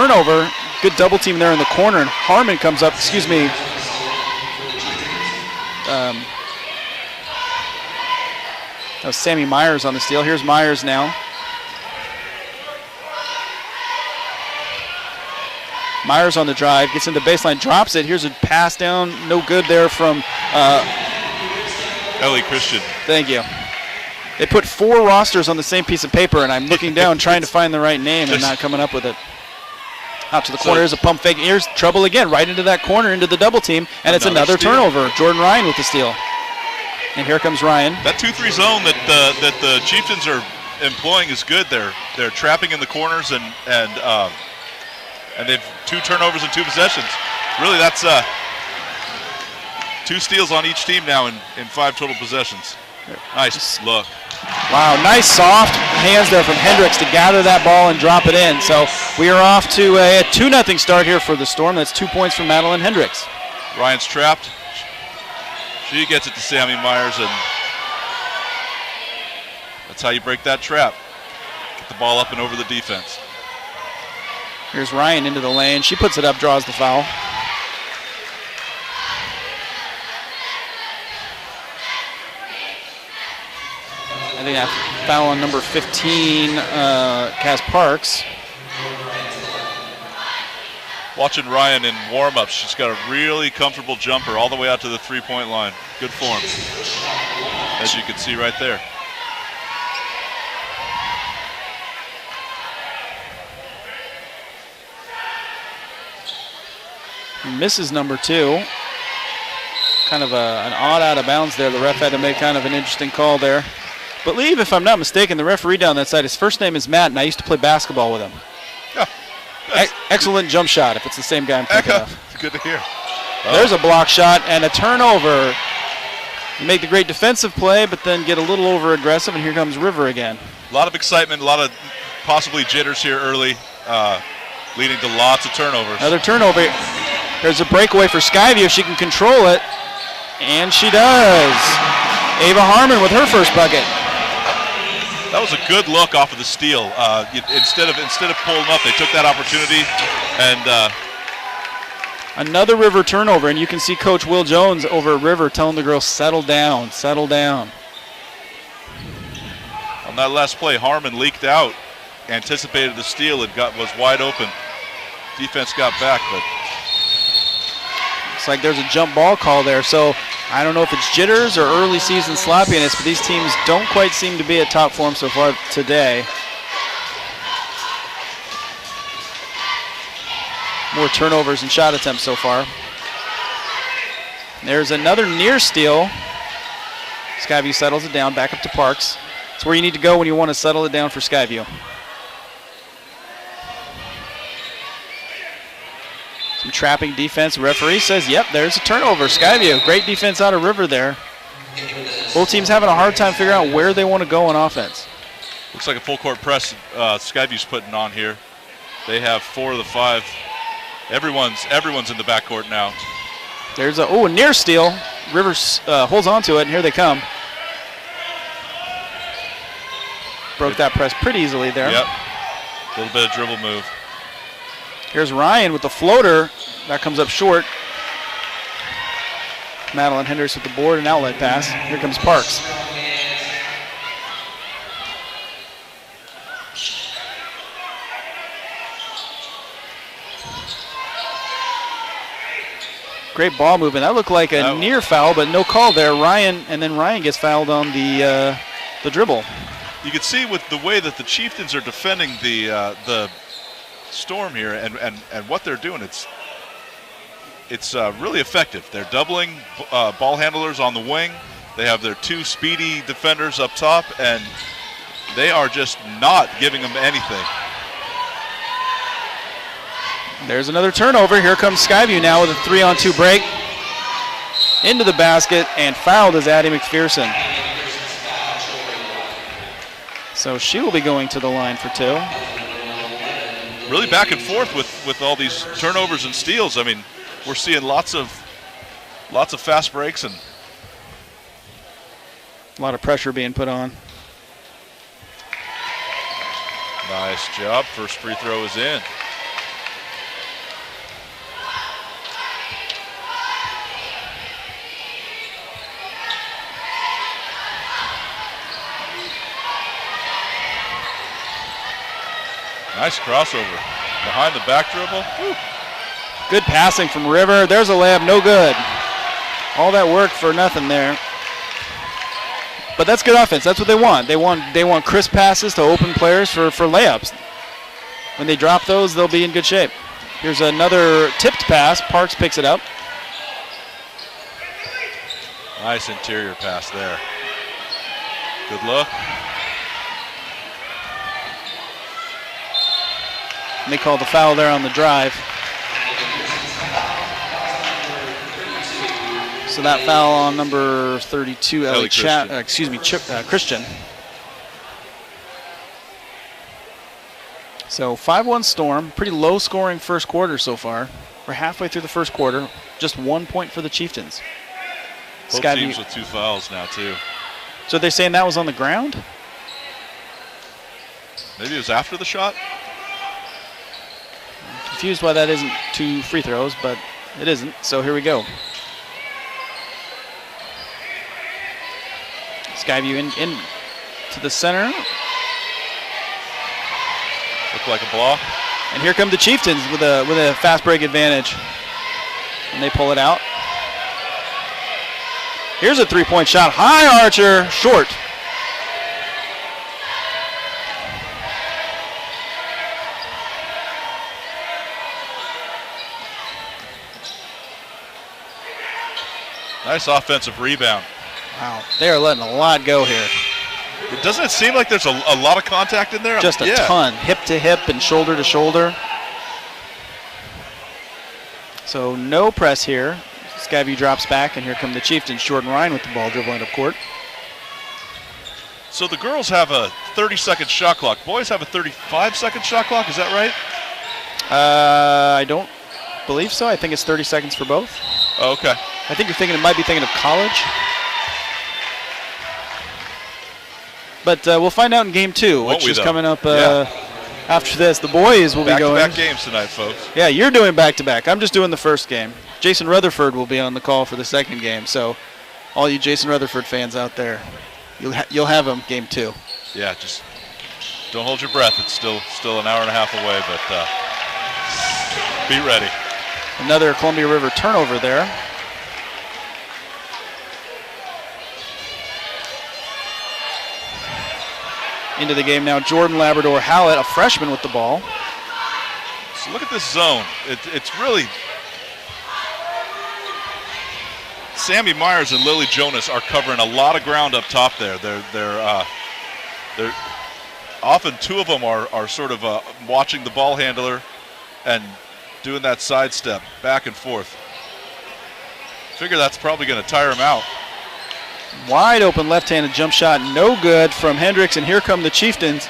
turnover. Good double team there in the corner, and Harmon comes up, excuse me. That was Sammy Myers on the steal. Here's Myers now. Myers on the drive, gets into baseline, drops it. Here's a pass down, no good there from Ellie Christian. Thank you. They put 4 rosters on the same piece of paper, and I'm looking down trying to find the right name and not coming up with it. Out to the corner, here's a pump fake. Here's trouble again, right into that corner, into the double team, and it's another turnover. Jordan Ryan with the steal. And here comes Ryan. That 2-3 zone that the Chieftains are employing is good. They're trapping in the corners, and they've 2 turnovers and 2 possessions. Really, that's 2 steals on each team now in 5 total possessions. Nice look. Wow, nice soft hands there from Hendricks to gather that ball and drop it in. So we are off to a 2-0 start here for the Storm. That's 2 points from Madeline Hendricks. Ryan's trapped. She gets it to Sammy Myers, and that's how you break that trap. Get the ball up and over the defense. Here's Ryan into the lane. She puts it up, draws the foul. I think that foul on number 15, Cass Parks. Watching Ryan in warm-ups, she's got a really comfortable jumper all the way out to the 3-point line. Good form, as you can see right there. Misses number 2. Kind of an odd out of bounds there. The ref had to make kind of an interesting call there. But Lee, if I'm not mistaken, the referee down that side, his first name is Matt, and I used to play basketball with him. Yeah. Excellent jump shot, if it's the same guy I'm thinking of. Good to hear. There's a block shot and a turnover. You make the great defensive play, but then get a little over-aggressive, and here comes River again. A lot of excitement, a lot of possibly jitters here early, leading to lots of turnovers. Another turnover. There's a breakaway for Skyview if she can control it, and she does. Ava Harmon with her first bucket. That was a good look off of the steal. Instead of pulling up, they took that opportunity, and another River turnover, and you can see Coach Will Jones over at River telling the girls, settle down, settle down. On that last play, Harmon leaked out, anticipated the steal, and was wide open. Defense got back, but looks like there's a jump ball call there. So I don't know if it's jitters or early season sloppiness, but these teams don't quite seem to be at top form so far today. More turnovers and shot attempts so far. There's another near steal. Skyview settles it down, back up to Parks. It's where you need to go when you want to settle it down for Skyview. Some trapping defense. Referee says, yep, there's a turnover. Skyview, great defense out of River there. Both teams having a hard time figuring out where they want to go on offense. Looks like a full court press Skyview's putting on here. They have 4 of the 5. Everyone's in the backcourt now. There's a near steal. Rivers holds on to it, and here they come. Broke that press pretty easily there. Yep. A little bit of dribble move. Here's Ryan with the floater. That comes up short. Madeline Hendricks with the board and outlet pass. Here comes Parks. Great ball movement. That looked like a near foul, but no call there. Ryan gets fouled on the dribble. You can see with the way that the Chieftains are defending the Storm here and what they're doing, it's really effective. They're doubling ball handlers on the wing. They have their 2 speedy defenders up top, and they are just not giving them anything. There's another turnover. Here comes Skyview now with a 3-on-2 break. Into the basket, and fouled is Addie McPherson. So she will be going to the line for 2. Really back and forth with all these turnovers and steals. I mean, we're seeing lots of fast breaks and a lot of pressure being put on. Nice job. First free throw is in. Nice crossover. Behind the back dribble. Woo. Good passing from River. There's a layup, no good. All that work for nothing there. But that's good offense. That's what they want. They want crisp passes to open players for layups. When they drop those, they'll be in good shape. Here's another tipped pass. Parks picks it up. Nice interior pass there. Good look. And they called the foul there on the drive. So that foul on number 32, Christian. So 5-1 Storm. Pretty low scoring first quarter so far. We're halfway through the first quarter. Just 1 point for the Chieftains. Both teams with 2 fouls now, too. So they're saying that was on the ground? Maybe it was after the shot? I'm confused why that isn't 2 free throws, but it isn't. So here we go. Skyview in to the center. Looked like a block. And here come the Chieftains with a fast break advantage. And they pull it out. Here's a 3-point shot. High Archer, short. Nice offensive rebound. Wow, they are letting a lot go here. Doesn't it seem like there's a lot of contact in there? Just a ton, hip to hip and shoulder to shoulder. So no press here. Skyview drops back, and here come the Chieftains. Jordan Ryan with the ball dribbling up court. So the girls have a 30-second shot clock. Boys have a 35-second shot clock. Is that right? I don't believe so. I think it's 30 seconds for both. Oh, okay. I think you're might be thinking of college. But we'll find out in game 2, which is coming up after this. The boys will be going. Back-to-back games tonight, folks. Yeah, you're doing back-to-back. I'm just doing the first game. Jason Rutherford will be on the call for the second game. So all you Jason Rutherford fans out there, you'll have him game 2. Yeah, just don't hold your breath. It's still an hour and a half away, but be ready. Another Columbia River turnover there. Into the game now, Jordan Labrador Hallett, a freshman with the ball. So look at this zone. It's really Sammy Myers and Lily Jonas are covering a lot of ground up top there. They're often 2 of them are sort of watching the ball handler and doing that sidestep back and forth. Figure that's probably going to tire him out. Wide open left-handed jump shot, no good from Hendricks, and here come the Chieftains.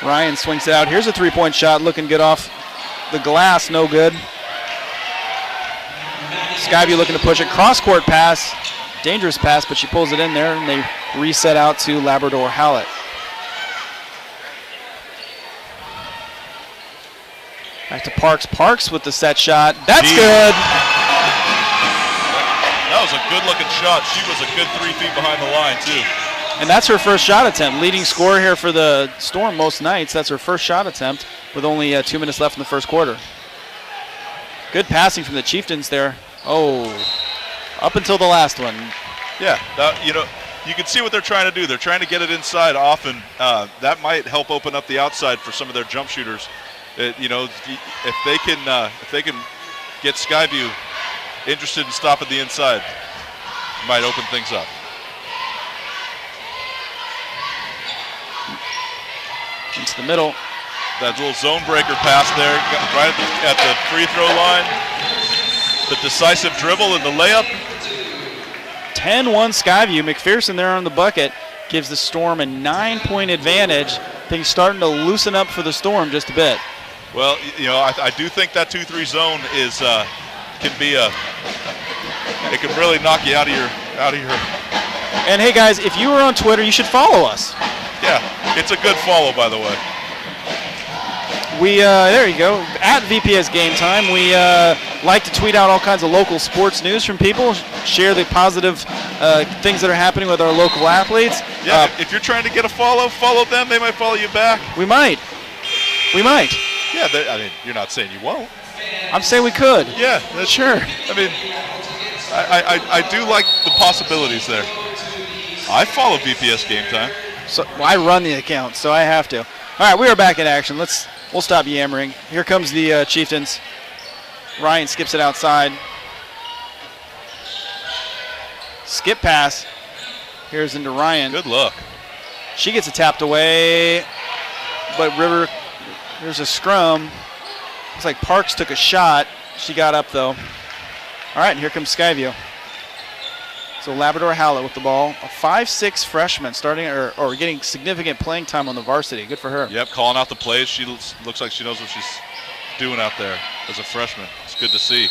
Ryan swings it out. Here's a 3-point shot, looking good off the glass, no good. Skyview looking to push it, cross-court pass, dangerous pass, but she pulls it in there, and they reset out to Labrador Hallett. Back to Parks. Parks with the set shot. That's good. That was a good-looking shot. She was a good 3 feet behind the line, too. And that's her first shot attempt. Leading scorer here for the Storm most nights. That's her first shot attempt with only 2 minutes left in the first quarter. Good passing from the Chieftains there. Oh, up until the last one. Yeah, you can see what they're trying to do. They're trying to get it inside often. That might help open up the outside for some of their jump shooters. If they can get Skyview interested in stopping the inside, might open things up. Into the middle. That little zone breaker pass there, right at the free throw line. The decisive dribble and the layup. 10-1 Skyview. McPherson there on the bucket gives the Storm a 9-point advantage. Things starting to loosen up for the Storm just a bit. Well, I do think that 2-3 zone it can really knock you out of your. And hey guys, if you are on Twitter, you should follow us. Yeah, it's a good follow, by the way. There you go, at VPS Gametime. We like to tweet out all kinds of local sports news from people, share the positive things that are happening with our local athletes. Yeah, if you're trying to get a follow them. They might follow you back. We might. Yeah, I mean, you're not saying you won't. I'm saying we could. Yeah, sure. I mean, I do like the possibilities there. I follow VPS Gametime. So well, I run the account, so I have to. All right, we are back in action. We'll stop yammering. Here comes the Chieftains. Ryan skips it outside. Skip pass. Here's into Ryan. Good look. She gets it tapped away, but River, there's a scrum. Looks like Parks took a shot. She got up, though. All right, and here comes Skyview. So Labrador Howlett with the ball. A 5'6" freshman starting or getting significant playing time on the varsity. Good for her. Yep, calling out the plays. She looks like she knows what she's doing out there as a freshman. It's good to see.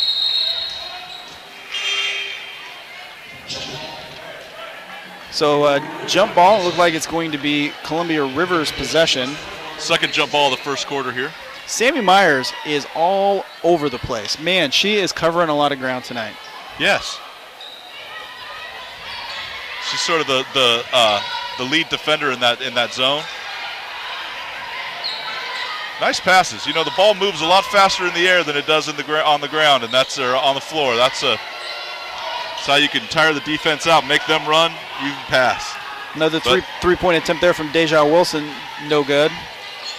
So jump ball, looked like it's going to be Columbia River's possession. Second jump ball of the first quarter here. Sammy Myers is all over the place. Man, she is covering a lot of ground tonight. Yes. She's sort of the lead defender in that zone. Nice passes. You know, the ball moves a lot faster in the air than it does on the ground, and that's on the floor. That's how you can tire the defense out, make them run, you can pass. Another three-point attempt there from Deja Wilson, no good.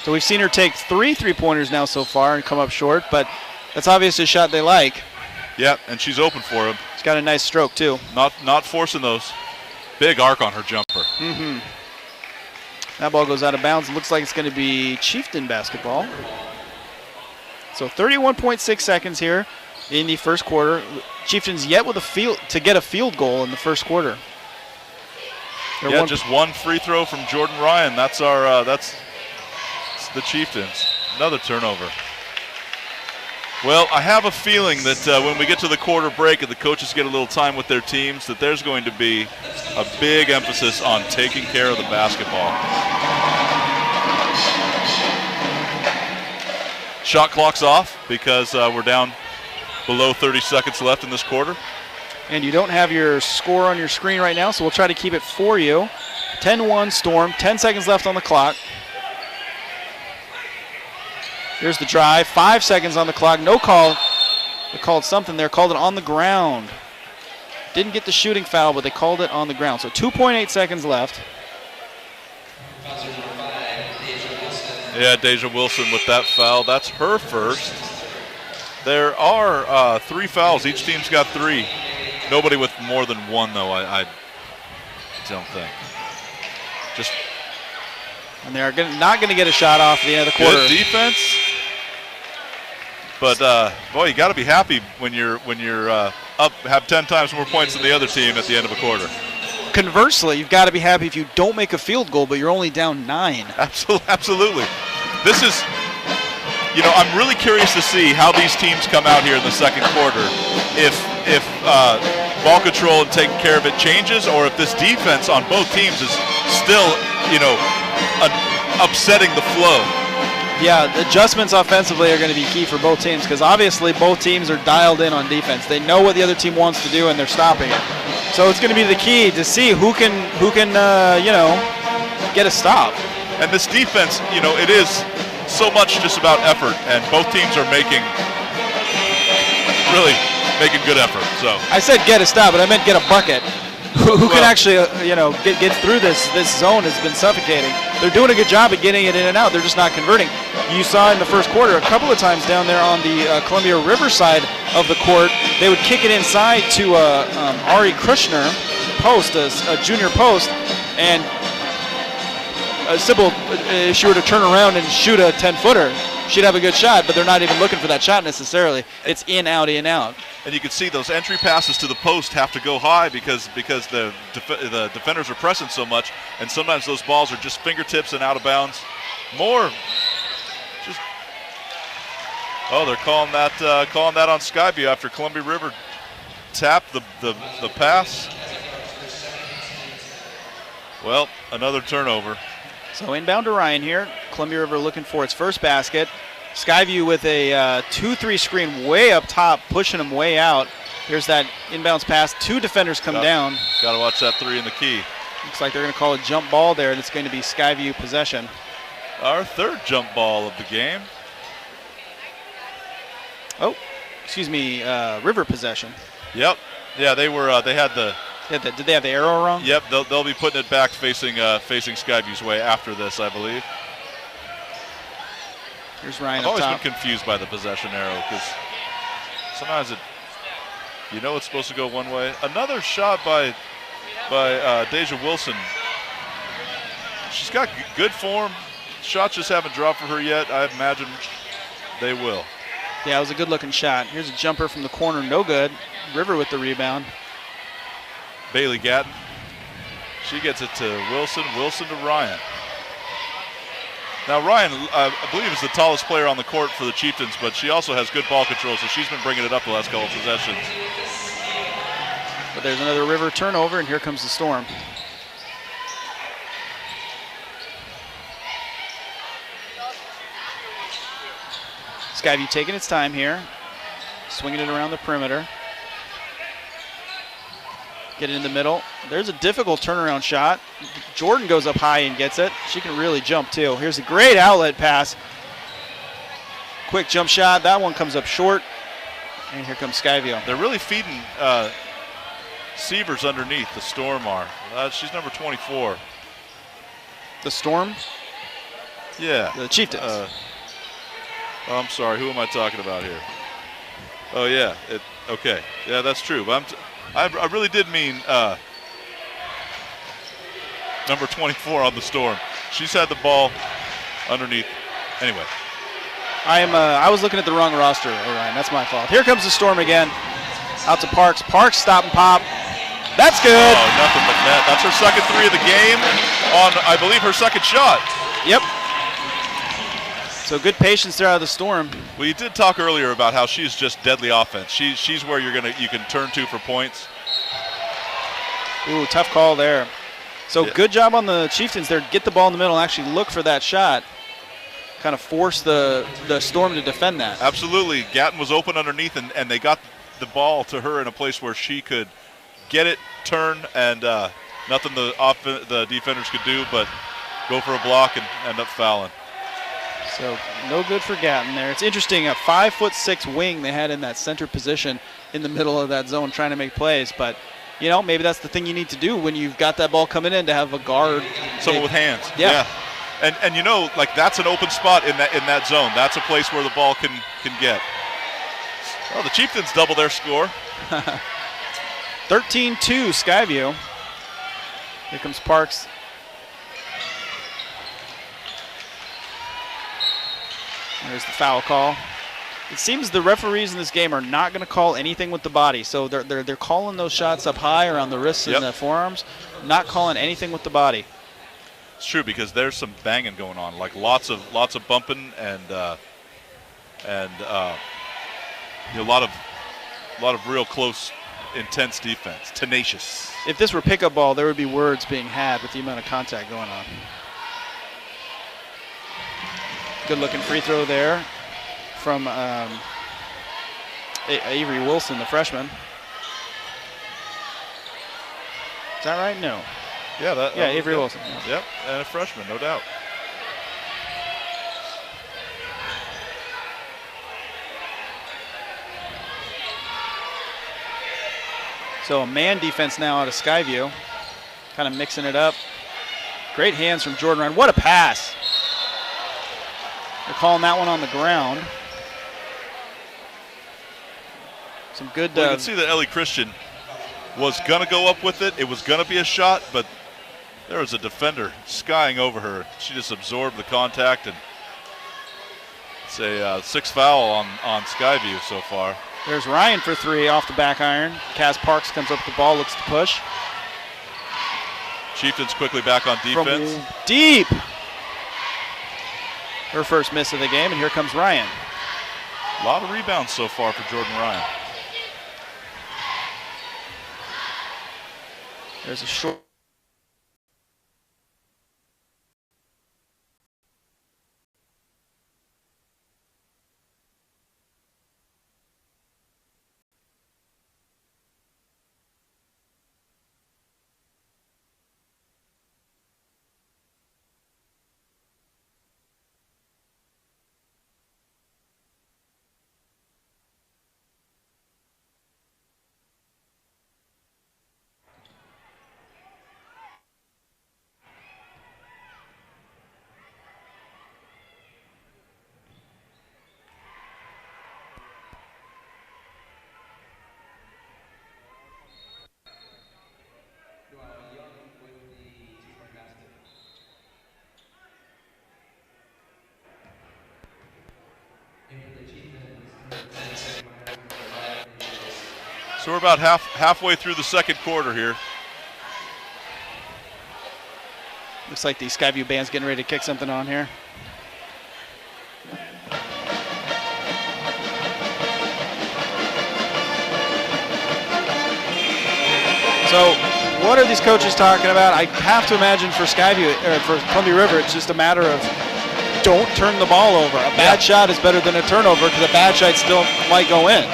So we've seen her take 3 3-pointers now so far and come up short, but that's obviously a shot they like. Yeah, and she's open for him. She's got a nice stroke, too. Not forcing those. Big arc on her jumper. Mm-hmm. That ball goes out of bounds. It looks like it's going to be Chieftain basketball. So 31.6 seconds here in the first quarter. Chieftains yet with to get a field goal in the first quarter. Just one free throw from Jordan Ryan. That's that's the Chieftains. Another turnover. Well, I have a feeling that when we get to the quarter break and the coaches get a little time with their teams, that there's going to be a big emphasis on taking care of the basketball. Shot clock's off because we're down below 30 seconds left in this quarter. And you don't have your score on your screen right now, so we'll try to keep it for you. 10-1 Storm, 10 seconds left on the clock. Here's the drive, 5 seconds on the clock, no call. They called something there, called it on the ground. Didn't get the shooting foul, but they called it on the ground. So 2.8 seconds left. Yeah, Deja Wilson with that foul. That's her first. There are 3 fouls. Each team's got 3. Nobody with more than 1, though, I don't think. And they're not going to get a shot off at the end of the quarter. Good defense. But, boy, you got to be happy when you're up, have 10 times more points than the other team at the end of a quarter. Conversely, you've got to be happy if you don't make a field goal, but you're only down 9. Absolutely. This is, I'm really curious to see how these teams come out here in the second quarter. If ball control and taking care of it changes, or if this defense on both teams is still, upsetting the flow. Yeah, adjustments offensively are going to be key for both teams because obviously both teams are dialed in on defense. They know what the other team wants to do and they're stopping it. So it's going to be the key to see who can get a stop. And this defense, it is so much just about effort, and both teams are making good effort. So I said get a stop, but I meant get a bucket. Who can actually, get through this zone has been suffocating. They're doing a good job at getting it in and out. They're just not converting. You saw in the first quarter a couple of times down there on the Columbia River side of the court, they would kick it inside to Ari Krishner, post, a junior post, and Sybil, if she were to turn around and shoot a 10-footer, she'd have a good shot, but they're not even looking for that shot necessarily. It's in, out, in, out. And you can see those entry passes to the post have to go high because the defenders are pressing so much, and sometimes those balls are just fingertips and out of bounds. They're calling that on Skyview after Columbia River tapped the pass. Well, another turnover. So inbound to Ryan here. Columbia River looking for its first basket. Skyview with a 2-3 screen way up top, pushing them way out. Here's that inbounds pass. 2 defenders come down. Got to watch that 3 in the key. Looks like they're going to call a jump ball there, and it's going to be Skyview possession. Our third jump ball of the game. Oh, excuse me, River possession. Yep. Yeah, they were. They had the. Did they have the arrow wrong? Yep. They'll be putting it back facing Skyview's way after this, I believe. Here's Ryan. I've up always top. been confused by the possession arrow because sometimes it's supposed to go one way. Another shot by Deja Wilson. She's got good form. Shots just haven't dropped for her yet. I imagine they will. Yeah, it was a good-looking shot. Here's a jumper from the corner, no good. River with the rebound. Bailey Gatton. She gets it to Wilson. Wilson to Ryan. Now Ryan, I believe, is the tallest player on the court for the Chieftains, but she also has good ball control, so she's been bringing it up the last couple of possessions. But there's another River turnover, and here comes the Storm. Skyview taking its time here, swinging it around the perimeter. Get it in the middle. There's a difficult turnaround shot. Jordan goes up high and gets it. She can really jump too. Here's a great outlet pass. Quick jump shot. That one comes up short. And here comes Skyview. They're really feeding Sievers underneath, the Storm are. She's number 24. The Storm? Yeah. The Chieftains. Oh, I'm sorry. Who am I talking about here? Oh, yeah. Okay. Yeah, that's true. But I really did mean number 24 on the Storm. She's had the ball underneath. Anyway. I was looking at the wrong roster, Orion. That's my fault. Here comes the Storm again. Out to Parks. Parks stop and pop. That's good. Oh, nothing but net. That's her second three of the game on, I believe, her second shot. Yep. So good patience there out of the Storm. Well, you did talk earlier about how she's just deadly offense. She's where you can turn to for points. Ooh, tough call there. So yeah. Good job on the Chieftains there. Get the ball in the middle and actually look for that shot. Kind of force the Storm to defend that. Absolutely. Gatton was open underneath, and they got the ball to her in a place where she could get it, turn, and nothing the defenders could do but go for a block and end up fouling. So no good for Gatton there. It's interesting, a 5'6" wing they had in that center position in the middle of that zone trying to make plays. But, you know, maybe that's the thing you need to do when you've got that ball coming in, to have a guard. Someone with hands. Yeah. And you know, like, that's an open spot in that zone. That's a place where the ball can get. Well, the Chieftains double their score. 13-2 Skyview. Here comes Parks. There's the foul call. It seems the referees in this game are not going to call anything with the body. So they're calling those shots up high around the wrists and the forearms, not calling anything with the body. It's true, because there's some banging going on, like lots of bumping and a lot of real close, intense defense, tenacious. If this were pickup ball, there would be words being had with the amount of contact going on. Good looking free throw there from Avery Wilson, the freshman. Is that right? No. Yeah, Avery Wilson. Yeah. Yep, and a freshman, no doubt. So a man defense now out of Skyview, kind of mixing it up. Great hands from Jordan Ryan. What a pass. They're calling that one on the ground. Some good. Well, you can see that Ellie Christian was going to go up with it. It was going to be a shot, but there was a defender skying over her. She just absorbed the contact, and it's a sixth foul on Skyview so far. There's Ryan for three off the back iron. Kaz Parks comes up with the ball, looks to push. Chieftains quickly back on defense. From deep. Her first miss of the game, and here comes Ryan. A lot of rebounds so far for Jordan Ryan. There's a short. So we're about halfway through the second quarter here. Looks like the Skyview band's getting ready to kick something on here. So what are these coaches talking about? I have to imagine for Skyview, or for Columbia River, it's just a matter of don't turn the ball over. A bad shot is better than a turnover because a bad shot still might go in.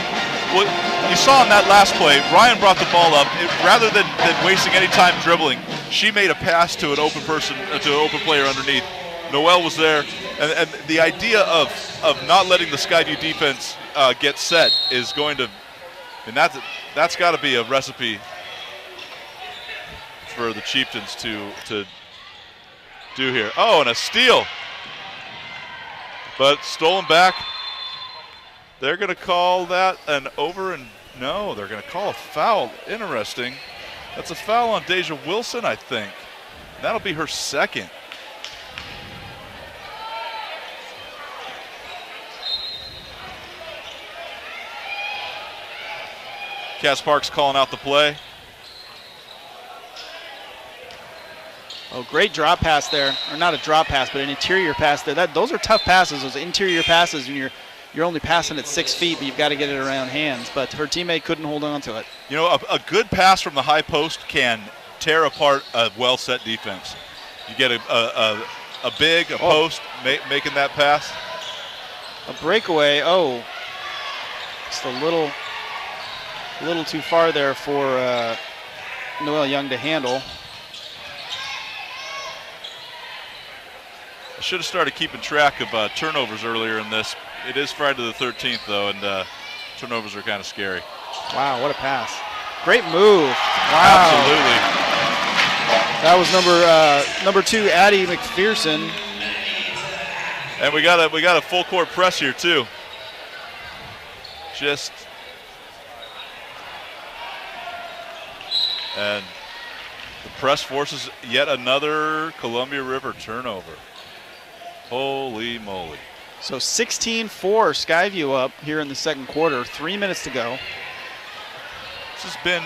Well, you saw in that last play, Ryan brought the ball up. Rather than wasting any time dribbling, she made a pass to an open person, to an open player underneath. Noelle was there, and the idea of not letting the Skyview defense get set is going to, and that's got to be a recipe for the Chieftains to do here. Oh, and a steal, but stolen back. They're going to call that an over, and no, they're going to call a foul. Interesting. That's a foul on Deja Wilson, I think. That'll be her second. Cass Parks calling out the play. Oh, great drop pass there, or not a drop pass, but an interior pass there. Those are tough passes, those interior passes when you're only passing at 6 feet, but you've got to get it around hands. But her teammate couldn't hold on to it. You know, a good pass from the high post can tear apart a well-set defense. You get a post making that pass. A breakaway. Oh, just a little too far there for Noelle Young to handle. I should have started keeping track of turnovers earlier in this. It is Friday the 13th, though, and turnovers are kind of scary. Wow, what a pass. Great move. Wow. Absolutely. That was number 2, Addie McPherson. And we got a full court press here, too. And the press forces yet another Columbia River turnover. Holy moly. So 16-4 Skyview up here in the second quarter. 3 minutes to go. This has been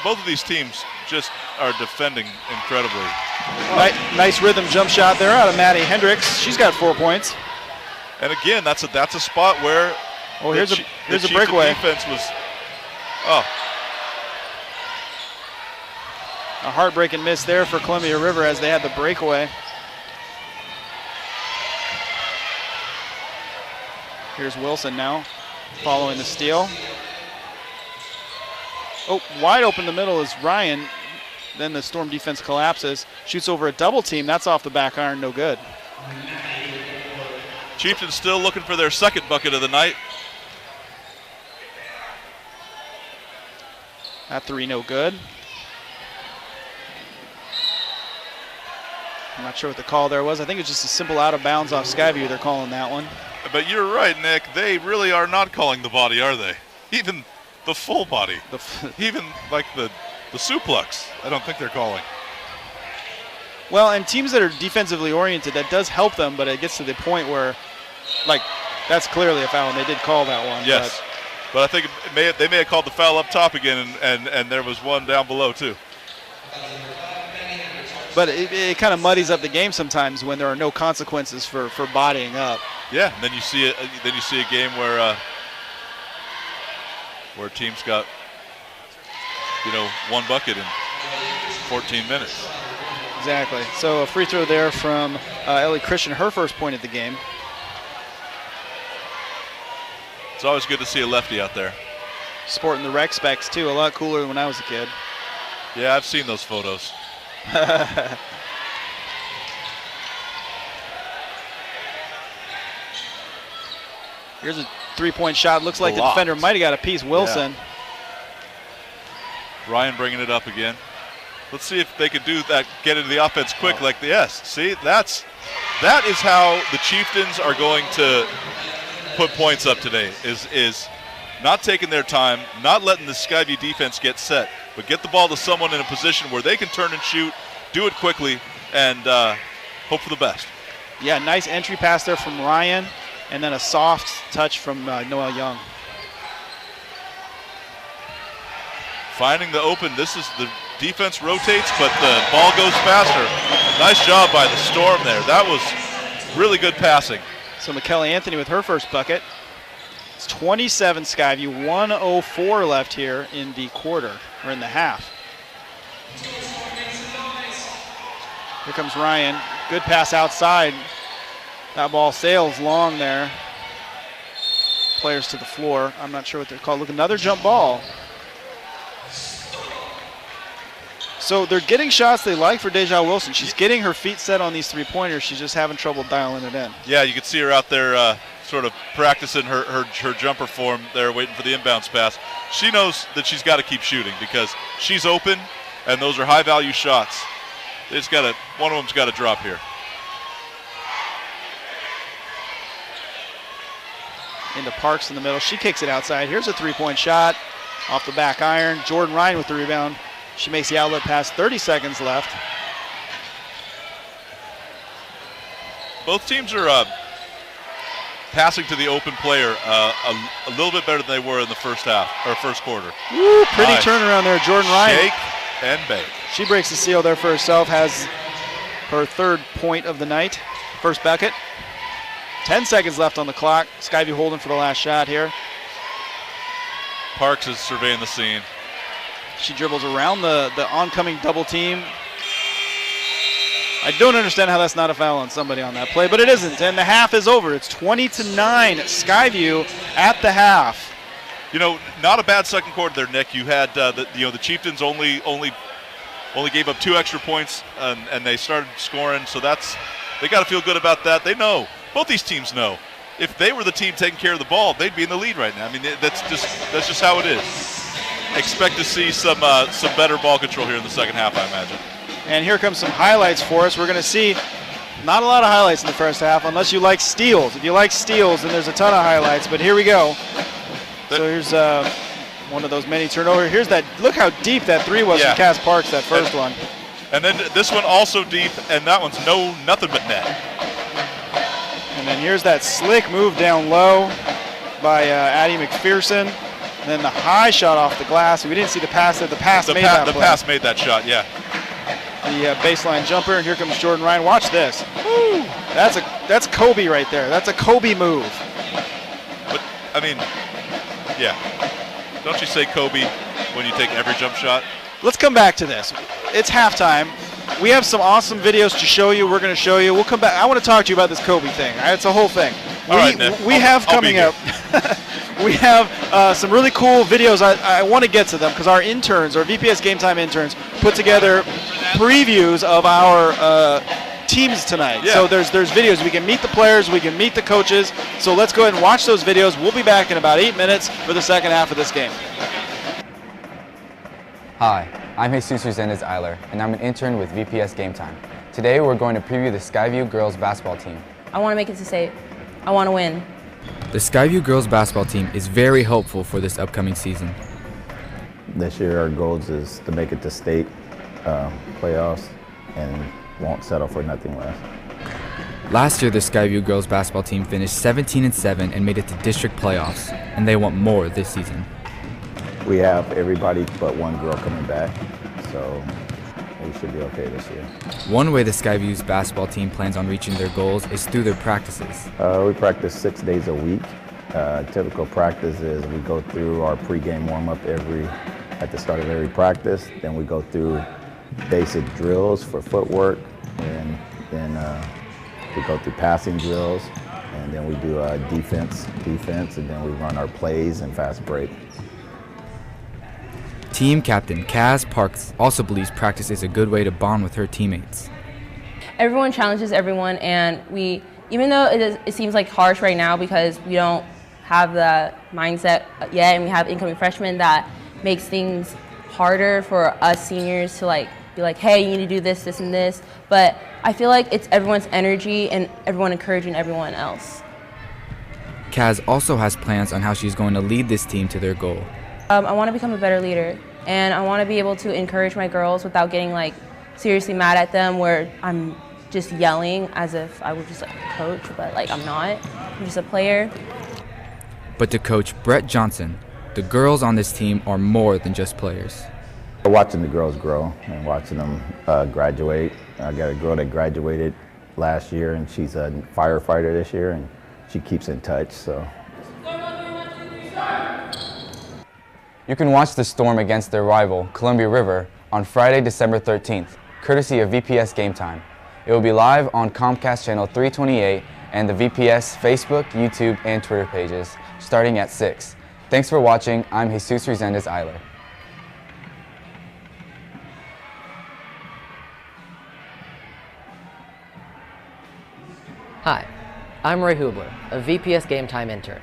both of these teams just are defending incredibly. Nice rhythm jump shot there out of Maddie Hendricks. She's got 4 points. And again, that's a spot where here's a breakaway. Defense was a heartbreaking miss there for Columbia River as they had the breakaway. Here's Wilson now, following the steal. Oh, wide open in the middle is Ryan. Then the Storm defense collapses. Shoots over a double team. That's off the back iron, no good. Chieftains still looking for their second bucket of the night. That 3 no good. I'm not sure what the call there was. I think it's just a simple out of bounds off Skyview. They're calling that one. But you're right, Nick. They really are not calling the body, are they? Even the full body. Even like the suplex, I don't think they're calling. Well, and teams that are defensively oriented, that does help them, but it gets to the point where, like, that's clearly a foul, and they did call that one. Yes, but I think they may have called the foul up top again, and there was one down below, too. But it kind of muddies up the game sometimes when there are no consequences for bodying up. Yeah, and then you see a game where teams got one bucket in 14 minutes. Exactly. So a free throw there from Ellie Christian, her first point of the game. It's always good to see a lefty out there. Sporting the rec specs too, a lot cooler than when I was a kid. Yeah, I've seen those photos. Here's a three-point shot. Looks like the defender might have got a piece. Wilson. Yeah. Ryan bringing it up again. Let's see if they could do that, get into the offense quick see, that is how the Chieftains are going to put points up today, is not taking their time, not letting the Skyview defense get set, but get the ball to someone in a position where they can turn and shoot, do it quickly, and hope for the best. Yeah, nice entry pass there from Ryan, and then a soft touch from Noel Young. Finding the open. This is the defense rotates, but the ball goes faster. Nice job by the Storm there. That was really good passing. So McKelly Anthony with her first bucket. It's 27 Skyview, 1:04 left here in the quarter, or in the half. Here comes Ryan. Good pass outside. That ball sails long there. Players to the floor. I'm not sure what they're called. Look, another jump ball. So they're getting shots they like for Deja Wilson. She's getting her feet set on these three-pointers. She's just having trouble dialing it in. Yeah, you can see her out there sort of practicing her jumper form there, waiting for the inbounds pass. She knows that she's got to keep shooting because she's open, and those are high-value shots. One of them's got to drop here. Into Parks in the middle. She kicks it outside. Here's a three-point shot off the back iron. Jordan Ryan with the rebound. She makes the outlet pass. 30 seconds left. Both teams are passing to the open player a little bit better than they were in the first half or first quarter. Woo, pretty turnaround there, Jordan Ryan. Shake and bake. She breaks the seal there for herself. Has her third point of the night. First bucket. 10 seconds left on the clock. Skyview holding for the last shot here. Parks is surveying the scene. She dribbles around the oncoming double team. I don't understand how that's not a foul on somebody on that play, but it isn't, and the half is over. It's 20-9, Skyview at the half. You know, not a bad second quarter there, Nick. You had the Chieftains only gave up 2 extra points, and they started scoring, so they got to feel good about that. They know, both these teams know, if they were the team taking care of the ball, they'd be in the lead right now. I mean, that's just how it is. Expect to see some better ball control here in the second half, I imagine. And here comes some highlights for us. We're going to see not a lot of highlights in the first half unless you like steals. If you like steals, then there's a ton of highlights, but here we go. So here's one of those many turnover. Here's that. Look how deep that three was from Cass Parks, that first one. And then this one also deep, and that one's nothing but net. And then here's that slick move down low by Addie McPherson. And then the high shot off the glass. We didn't see the pass there. The pass made that shot, yeah. The baseline jumper, and here comes Jordan Ryan. Watch this. Woo! That's Kobe right there. That's a Kobe move. But I mean, yeah. Don't you say Kobe when you take every jump shot? Let's come back to this. It's halftime. We have some awesome videos to show you. We're going to show you. We'll come back. I want to talk to you about this Kobe thing. All right, it's a whole thing. We have coming up. We have some really cool videos. I want to get to them because our interns, our VPS Gametime interns, put together previews of our teams tonight. Yeah. So there's videos. We can meet the players. We can meet the coaches. So let's go ahead and watch those videos. We'll be back in about 8 minutes for the second half of this game. Hi, I'm Jesus Susannah's Eiler, and I'm an intern with VPS Gametime. Today we're going to preview the Skyview girls basketball team. I want to make it to state. I want to win. The Skyview girls basketball team is very hopeful for this upcoming season. This year our goals is to make it to state playoffs and won't settle for nothing less. Last year the Skyview girls basketball team finished 17-7 and made it to district playoffs, and they want more this season. We have everybody but one girl coming back, so we should be okay this year. One way the Skyview's basketball team plans on reaching their goals is through their practices. We practice 6 days a week. Typical practice is we go through our pregame warm-up at the start of every practice. Then we go through basic drills for footwork, and then we go through passing drills, and then we do defense, and then we run our plays and fast break. Team captain Cass Parks also believes practice is a good way to bond with her teammates. Everyone challenges everyone, and even though it seems like harsh right now because we don't have the mindset yet and we have incoming freshmen, that makes things harder for us seniors to be like, hey, you need to do this, this, and this. But I feel like it's everyone's energy and everyone encouraging everyone else. Kaz also has plans on how she's going to lead this team to their goal. I want to become a better leader, and I want to be able to encourage my girls without getting seriously mad at them where I'm just yelling as if I was just like a coach, but like I'm not. I'm just a player. But to Coach Brett Johnson, the girls on this team are more than just players. Watching the girls grow and watching them graduate. I got a girl that graduated last year, and she's a firefighter this year, and she keeps in touch. So. You can watch the Storm against their rival, Columbia River, on Friday, December 13th, courtesy of VPS Gametime. It will be live on Comcast Channel 328 and the VPS Facebook, YouTube, and Twitter pages, starting at 6. Thanks for watching. I'm Jesus Resendez-Eiler. Hi, I'm Ray Hubler, a VPS Gametime intern.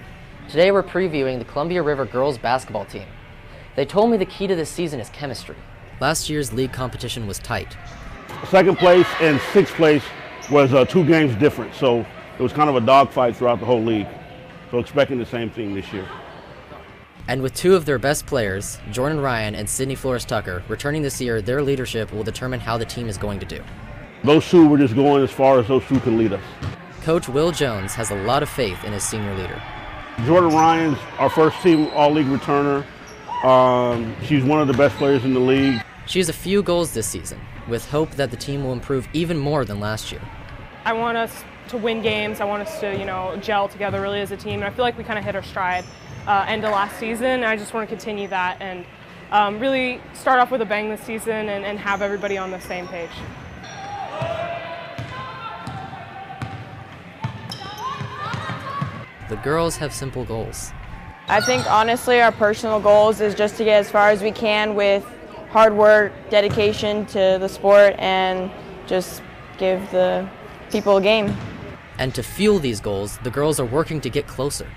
Today we're previewing the Columbia River girls basketball team. They told me the key to this season is chemistry. Last year's league competition was tight. Second place and sixth place was 2 games different, so it was kind of a dogfight throughout the whole league. So expecting the same thing this year. And with 2 of their best players, Jordan Ryan and Sydney Flores-Tucker, returning this year, their leadership will determine how the team is going to do. Those 2 were just going as far as those 2 can lead us. Coach Will Jones has a lot of faith in his senior leader. Jordan Ryan's our first team all-league returner. She's one of the best players in the league. She has a few goals this season, with hope that the team will improve even more than last year. I want us to win games. I want us to, gel together really as a team. And I feel like we kind of hit our stride end of last season. And I just want to continue that and really start off with a bang this season and have everybody on the same page. The girls have simple goals. I think honestly our personal goals is just to get as far as we can with hard work, dedication to the sport, and just give the people a game. And to fuel these goals, the girls are working to get closer.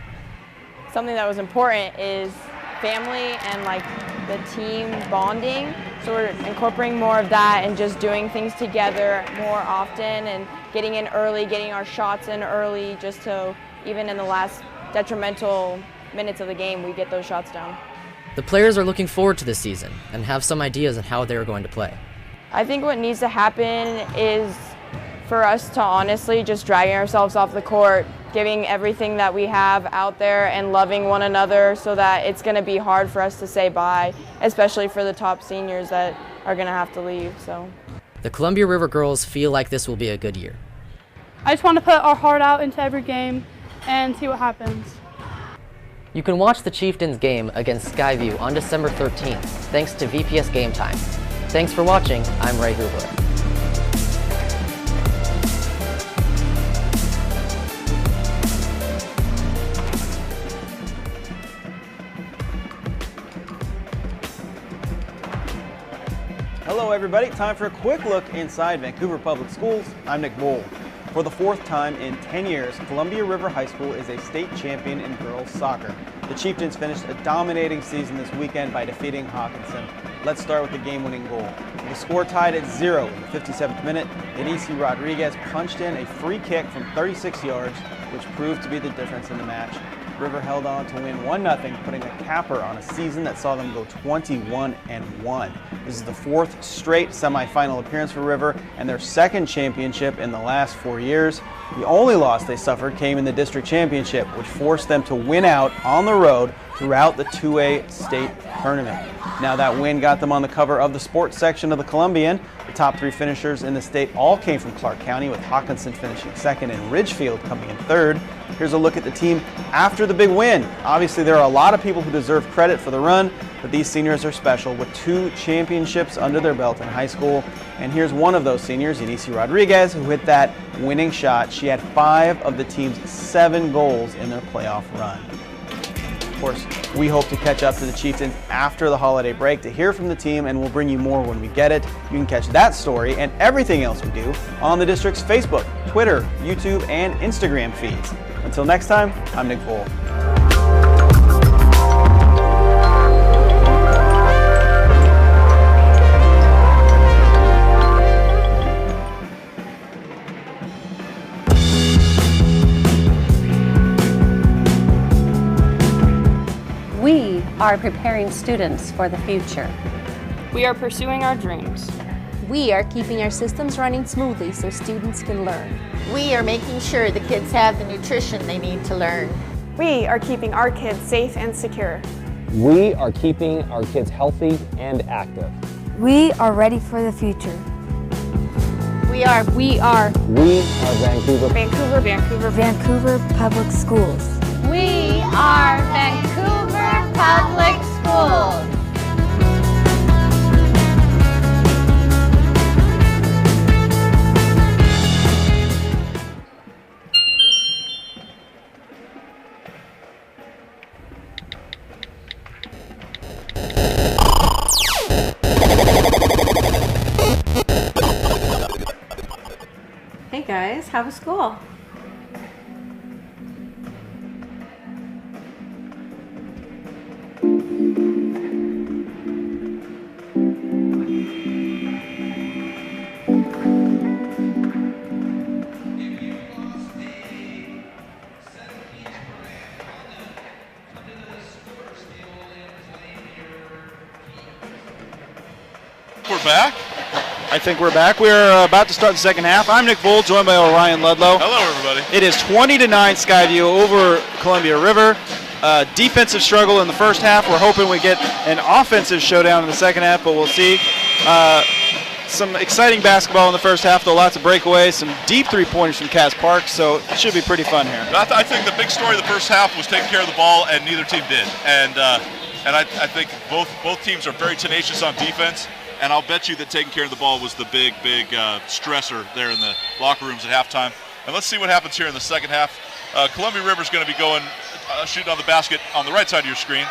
Something that was important is family and like the team bonding. So we're incorporating more of that and just doing things together more often and getting in early, getting our shots in early, just so even in the last detrimental minutes of the game, we get those shots down. The players are looking forward to this season and have some ideas on how they're going to play. I think what needs to happen is for us to honestly just dragging ourselves off the court, giving everything that we have out there and loving one another so that it's going to be hard for us to say bye, especially for the top seniors that are going to have to leave. So, the Columbia River girls feel like this will be a good year. I just want to put our heart out into every game and see what happens. You can watch the Chieftains game against Skyview on December 13th, thanks to VPS Gametime. Thanks for watching. I'm Ray Hubler. Hello everybody, time for a quick look inside Vancouver Public Schools. I'm Nicole. For the 4th time in 10 years, Columbia River High School is a state champion in girls soccer. The Chieftains finished a dominating season this weekend by defeating Hawkinson. Let's start with the game-winning goal. The score tied at 0 in the 57th minute. Denise Rodriguez punched in a free kick from 36 yards, which proved to be the difference in the match. River held on to win 1-0, putting a capper on a season that saw them go 21-1. This is the 4th straight semifinal appearance for River and their 2nd championship in the last 4 years. The only loss they suffered came in the district championship, which forced them to win out on the road throughout the 2A state tournament. Now that win got them on the cover of the sports section of the Columbian. The top 3 finishers in the state all came from Clark County, with Hawkinson finishing 2nd and Ridgefield coming in 3rd. Here's a look at the team after the big win. Obviously, there are a lot of people who deserve credit for the run, but these seniors are special with 2 championships under their belt in high school. And here's one of those seniors, Denise Rodriguez, who hit that winning shot. She had 5 of the team's 7 goals in their playoff run. Of course, we hope to catch up to the Chieftains after the holiday break to hear from the team, and we'll bring you more when we get it. You can catch that story and everything else we do on the district's Facebook, Twitter, YouTube, and Instagram feeds. Until next time, I'm Nicole. We are preparing students for the future. We are pursuing our dreams. We are keeping our systems running smoothly so students can learn. We are making sure the kids have the nutrition they need to learn. We are keeping our kids safe and secure. We are keeping our kids healthy and active. We are ready for the future. We are Vancouver. Vancouver Public Schools. We are Vancouver Public Schools. Hey guys, how was school? We're back. I think we're back. We're about to start the second half. I'm Nicole, joined by Orion Ludlow. Hello, everybody. It is 20-9 Skyview over Columbia River. Defensive struggle in the first half. We're hoping we get an offensive showdown in the second half, but we'll see. Some exciting basketball in the first half, though lots of breakaways, some deep three-pointers from Cass Park, so it should be pretty fun here. I think the big story of the first half was taking care of the ball, and neither team did. And I think both teams are very tenacious on defense. And I'll bet you that taking care of the ball was the big stressor there in the locker rooms at halftime. And let's see what happens here in the second half. Columbia River's going to be going shooting on the basket on the right side of your screen.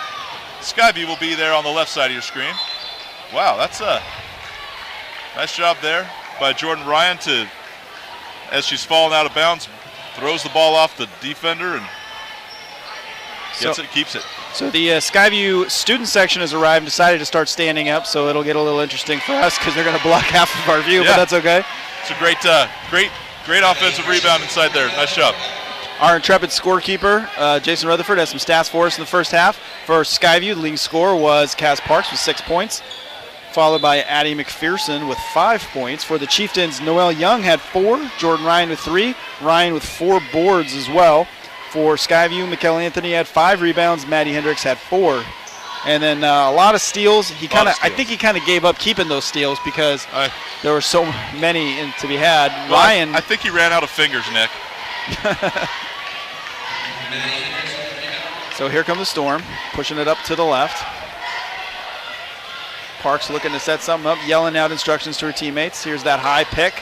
Skyview will be there on the left side of your screen. Wow, that's a nice job there by Jordan Ryan as she's fallen out of bounds, throws the ball off the defender and keeps it. So the Skyview student section has arrived and decided to start standing up, so it'll get a little interesting for us because they're going to block half of our view, but that's okay. It's a great offensive rebound inside there. Nice job. Our intrepid scorekeeper, Jason Rutherford, has some stats for us in the first half. For Skyview, the leading scorer was Cass Parks with 6 points, followed by Addie McPherson with 5 points. For the Chieftains, Noelle Young had 4, Jordan Ryan with 3, Ryan with 4 boards as well. For Skyview, Mikkel Anthony had 5 rebounds, Maddie Hendricks had 4. And then a lot of steals. I think he kind of gave up keeping those steals because there were so many to be had. Well, Ryan. I think he ran out of fingers, Nick. So here comes the Storm, pushing it up to the left. Parks looking to set something up, yelling out instructions to her teammates. Here's that high pick.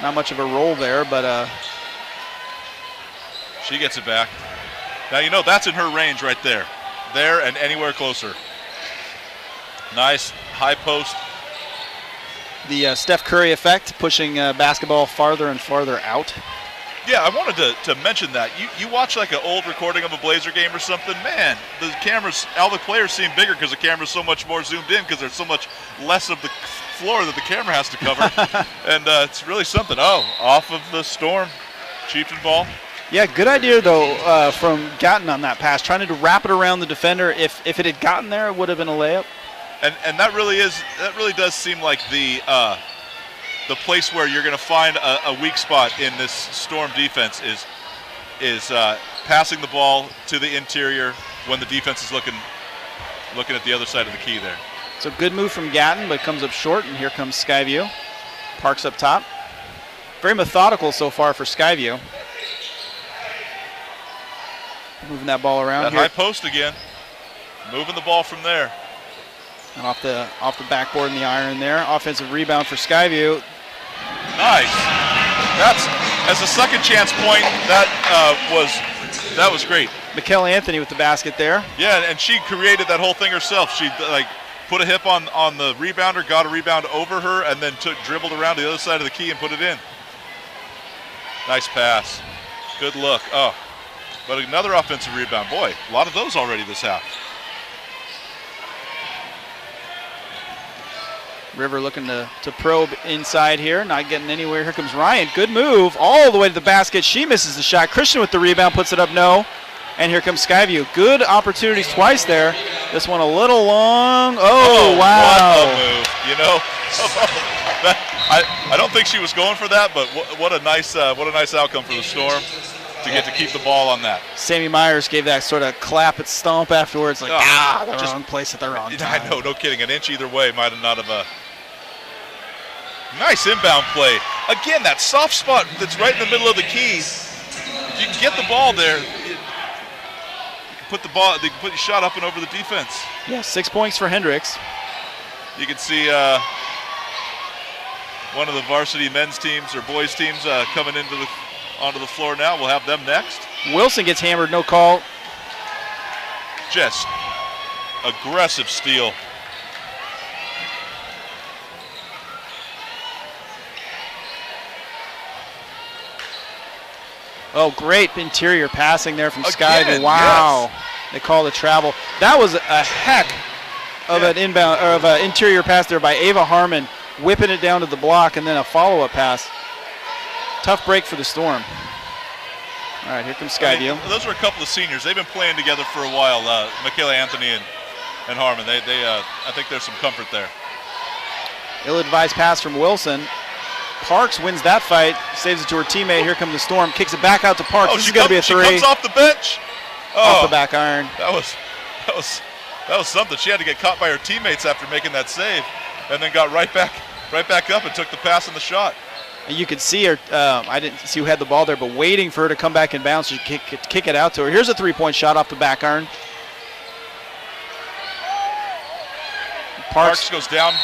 Not much of a roll there, but she gets it back. Now, that's in her range right there. There and anywhere closer. Nice high post. The Steph Curry effect, pushing basketball farther and farther out. Yeah, I wanted to mention that. You watch like an old recording of a Blazer game or something, man, the cameras, all the players seem bigger because the camera's so much more zoomed in because there's so much less of the floor that the camera has to cover. And it's really something. Oh, off of the Storm. Chieftain ball. Yeah, good idea, though, from Gatton on that pass, trying to wrap it around the defender. If it had gotten there, it would have been a layup. And that really does seem like the place where you're going to find a weak spot in this Storm defense is passing the ball to the interior when the defense is looking at the other side of the key there. So good move from Gatton, but comes up short, and here comes Skyview. Parks up top. Very methodical so far for Skyview. Moving that ball around. That high post again. Moving the ball from there. And off the backboard in the iron there. Offensive rebound for Skyview. Nice. That's as a second chance point. That was great. Mikkel Anthony with the basket there. Yeah, and she created that whole thing herself. She put a hip on the rebounder, got a rebound over her, and then dribbled around to the other side of the key and put it in. Nice pass. Good look. Oh. But another offensive rebound. Boy, a lot of those already this half. River looking to probe inside here, not getting anywhere. Here comes Ryan. Good move all the way to the basket. She misses the shot. Christian with the rebound, puts it up, no. And here comes Skyview. Good opportunities twice there. This one a little long. Oh, wow. What a move. I don't think she was going for that, but what a nice outcome for the Storm to get to keep the ball on that. Sammy Myers gave that sort of clap and stomp afterwards, like, the wrong place at the wrong time. I know, no kidding. An inch either way might have not have a nice inbound play. Again, that soft spot that's right in the middle of the key. If you can get the ball there, you can put your shot up and over the defense. Yeah, 6 points for Hendricks. You can see one of the varsity men's teams or boys teams coming onto the floor now. We'll have them next. Wilson gets hammered, no call. Just aggressive steal. Oh, great interior passing there from Again, Skyview. Wow. Yes. They call the travel. That was a heck of an inbound or of an interior pass there by Ava Harmon, whipping it down to the block, and then a follow-up pass. Tough break for the Storm. All right, here comes Skyview. Those were a couple of seniors. They've been playing together for a while. Michaela Anthony and Harmon. I think there's some comfort there. Ill-advised pass from Wilson. Parks wins that fight, saves it to her teammate. Here comes the Storm, kicks it back out to Parks. This is going to be a three. She comes off the bench. Off the back iron. That was something. She had to get caught by her teammates after making that save, and then got right back up and took the pass and the shot. And you could see her. I didn't see who had the ball there, but waiting for her to come back and bounce, she kick it out to her. Here's a three-point shot off the back iron. Parks goes down.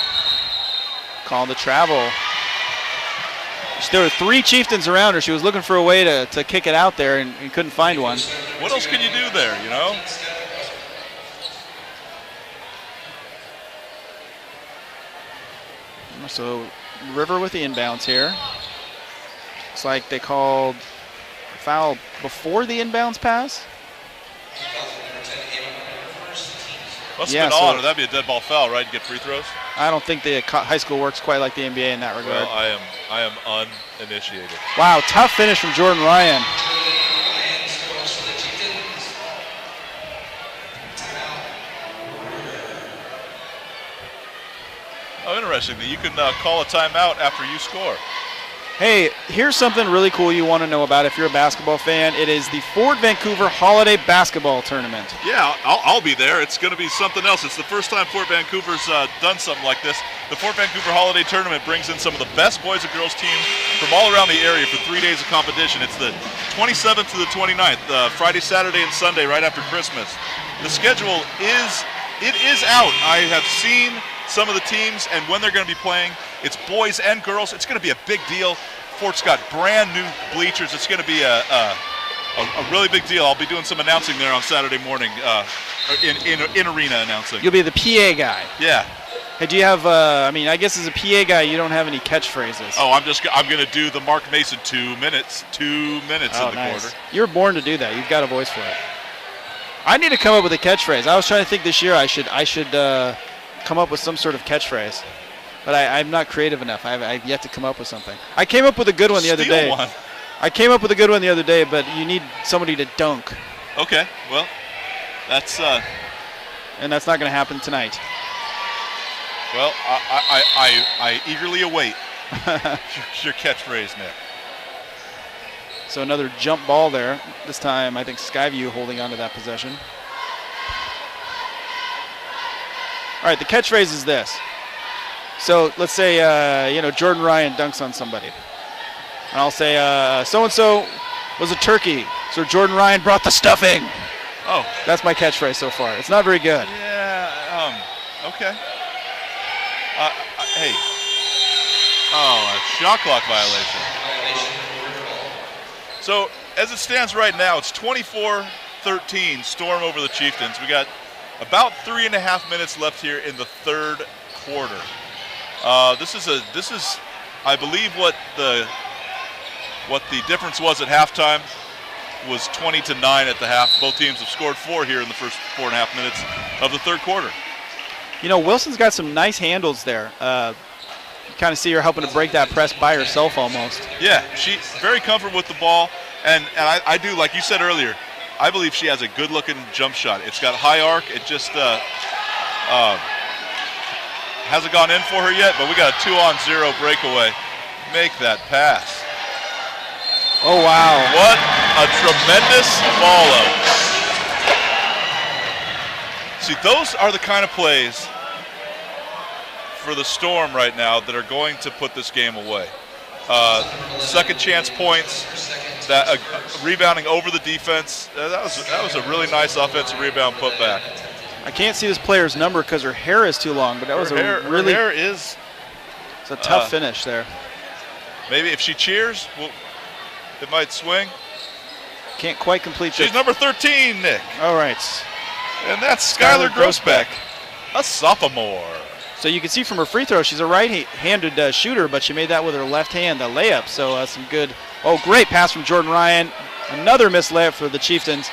Calling the travel. There were three Chieftains around her. She was looking for a way to kick it out there and couldn't find one. What else can you do there, you know? So River with the inbounds here. Looks like they called a foul before the inbounds pass. Must have been on, or that'd be a dead ball foul, right? To get free throws? I don't think the high school works quite like the NBA in that regard. Well, I am uninitiated. Wow, tough finish from Jordan Ryan. Oh, interesting that you can call a timeout after you score. Hey, here's something really cool you want to know about if you're a basketball fan. It is the Fort Vancouver Holiday Basketball Tournament. Yeah, I'll be there. It's going to be something else. It's the first time Fort Vancouver's done something like this. The Fort Vancouver Holiday Tournament brings in some of the best boys and girls teams from all around the area for 3 days of competition. It's the 27th to the 29th, Friday, Saturday, and Sunday right after Christmas. The schedule is out. I have seen some of the teams and when they're going to be playing. It's boys and girls. It's going to be a big deal. Fort's got brand new bleachers. It's going to be a really big deal. I'll be doing some announcing there on Saturday morning, in arena announcing. You'll be the PA guy. Yeah. Hey, do you have? I guess as a PA guy, you don't have any catchphrases. Oh, I'm going to do the Mark Mason 2 minutes. 2 minutes in the quarter. You're born to do that. You've got a voice for it. I need to come up with a catchphrase. I was trying to think this year I should come up with some sort of catchphrase. But I'm not creative enough. I've yet to come up with something. I came up with a good one the other day. One. I came up with a good one the other day, but you need somebody to dunk. Okay, well, that's... And that's not going to happen tonight. Well, I eagerly await your catchphrase, Nick. So another jump ball there. This time, I think Skyview holding on to that possession. All right, the catchphrase is this. So let's say, Jordan Ryan dunks on somebody. And I'll say, so-and-so was a turkey, so Jordan Ryan brought the stuffing. Oh. That's my catchphrase so far. It's not very good. Yeah, okay. Hey. Oh, a shot clock violation. So, as it stands right now, it's 24-13, Storm over the Chieftains. We got about 3.5 minutes left here in the third quarter. This is, I believe, what the difference was at halftime was 20-9 at the half. Both teams have scored 4 here in the first 4.5 minutes of the third quarter. You know, Wilson's got some nice handles there. You kind of see her helping to break that press by herself almost. Yeah, she's very comfortable with the ball, and I do, like you said earlier, I believe she has a good-looking jump shot. It's got high arc. It just Hasn't gone in for her yet, but we got a 2-on-0 breakaway. Make that pass. Oh, wow. What a tremendous follow. See, those are the kind of plays for the Storm right now that are going to put this game away. Second chance points, that rebounding over the defense. That was a really nice offensive rebound putback. I can't see this player's number because her hair is too long, but that was her hair is. It's a tough finish there. Maybe if she cheers, it might swing. Can't quite complete. She's number 13, Nick. All right. And that's Skylar Groesbeck, a sophomore. So you can see from her free throw, she's a right-handed shooter, but she made that with her left hand, the layup. So some good. Oh, great pass from Jordan Ryan. Another missed layup for the Chieftains.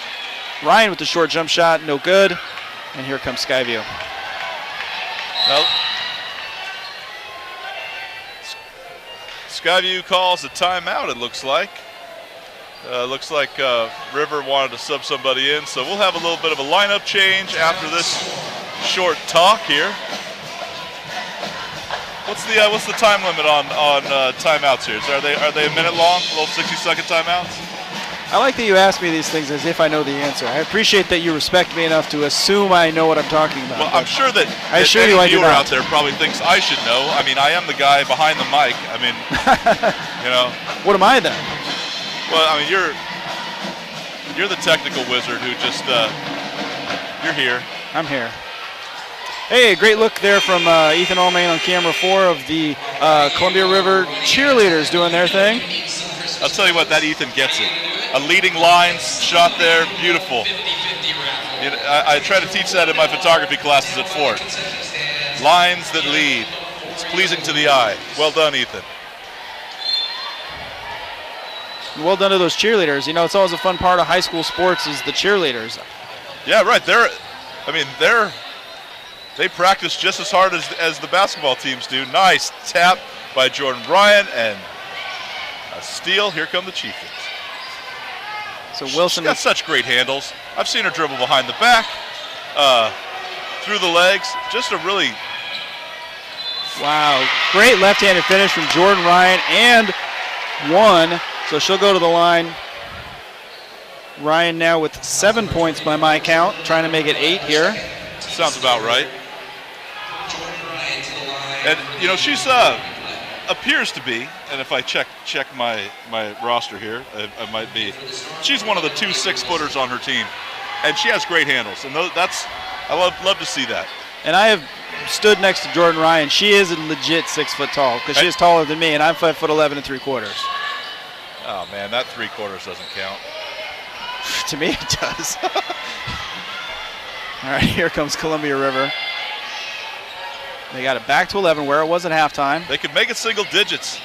Ryan with the short jump shot, no good. And here comes Skyview. Well, Skyview calls a timeout, it looks like. Looks like River wanted to sub somebody in, so we'll have a little bit of a lineup change after this short talk here. What's the time limit on timeouts here? So are they a minute long? Little 60-second timeouts? I like that you ask me these things as if I know the answer. I appreciate that you respect me enough to assume I know what I'm talking about. Well, I'm sure that I assure you I do viewer not. out there probably thinks I should know. I mean, I am the guy behind the mic. I mean, you know. What am I then? Well, I mean, you're the technical wizard who just you're here. I'm here. Hey, great look there from Ethan Allmain on camera 4 of the Columbia River cheerleaders doing their thing. I'll tell you what, that Ethan gets it. A leading lines shot there, beautiful. You know, I try to teach that in my photography classes at Fort. Lines that lead. It's pleasing to the eye. Well done, Ethan. Well done to those cheerleaders. You know, it's always a fun part of high school sports is the cheerleaders. Yeah, right. They practice just as hard as the basketball teams do. Nice tap by Jordan Bryan and a steal. Here come the Chieftains. So Wilson She's got such great handles. I've seen her dribble behind the back, through the legs. Just a really wow, great left-handed finish from Jordan Ryan and one. So she'll go to the line. Ryan now with 7 points by my count, trying to make it 8 here. Sounds about right. And you know, she's appears to be, and if I check my roster here, I might be. She's one of the 2 6-footers on her team, and she has great handles, and I love to see that. And I have stood next to Jordan Ryan. She is a legit 6 foot tall because she is taller than me, and I'm 5'11" and 3/4. Oh man, that 3/4 doesn't count. To me, it does. All right, here comes Columbia River. They got it back to 11 where it was at halftime. They could make it single digits.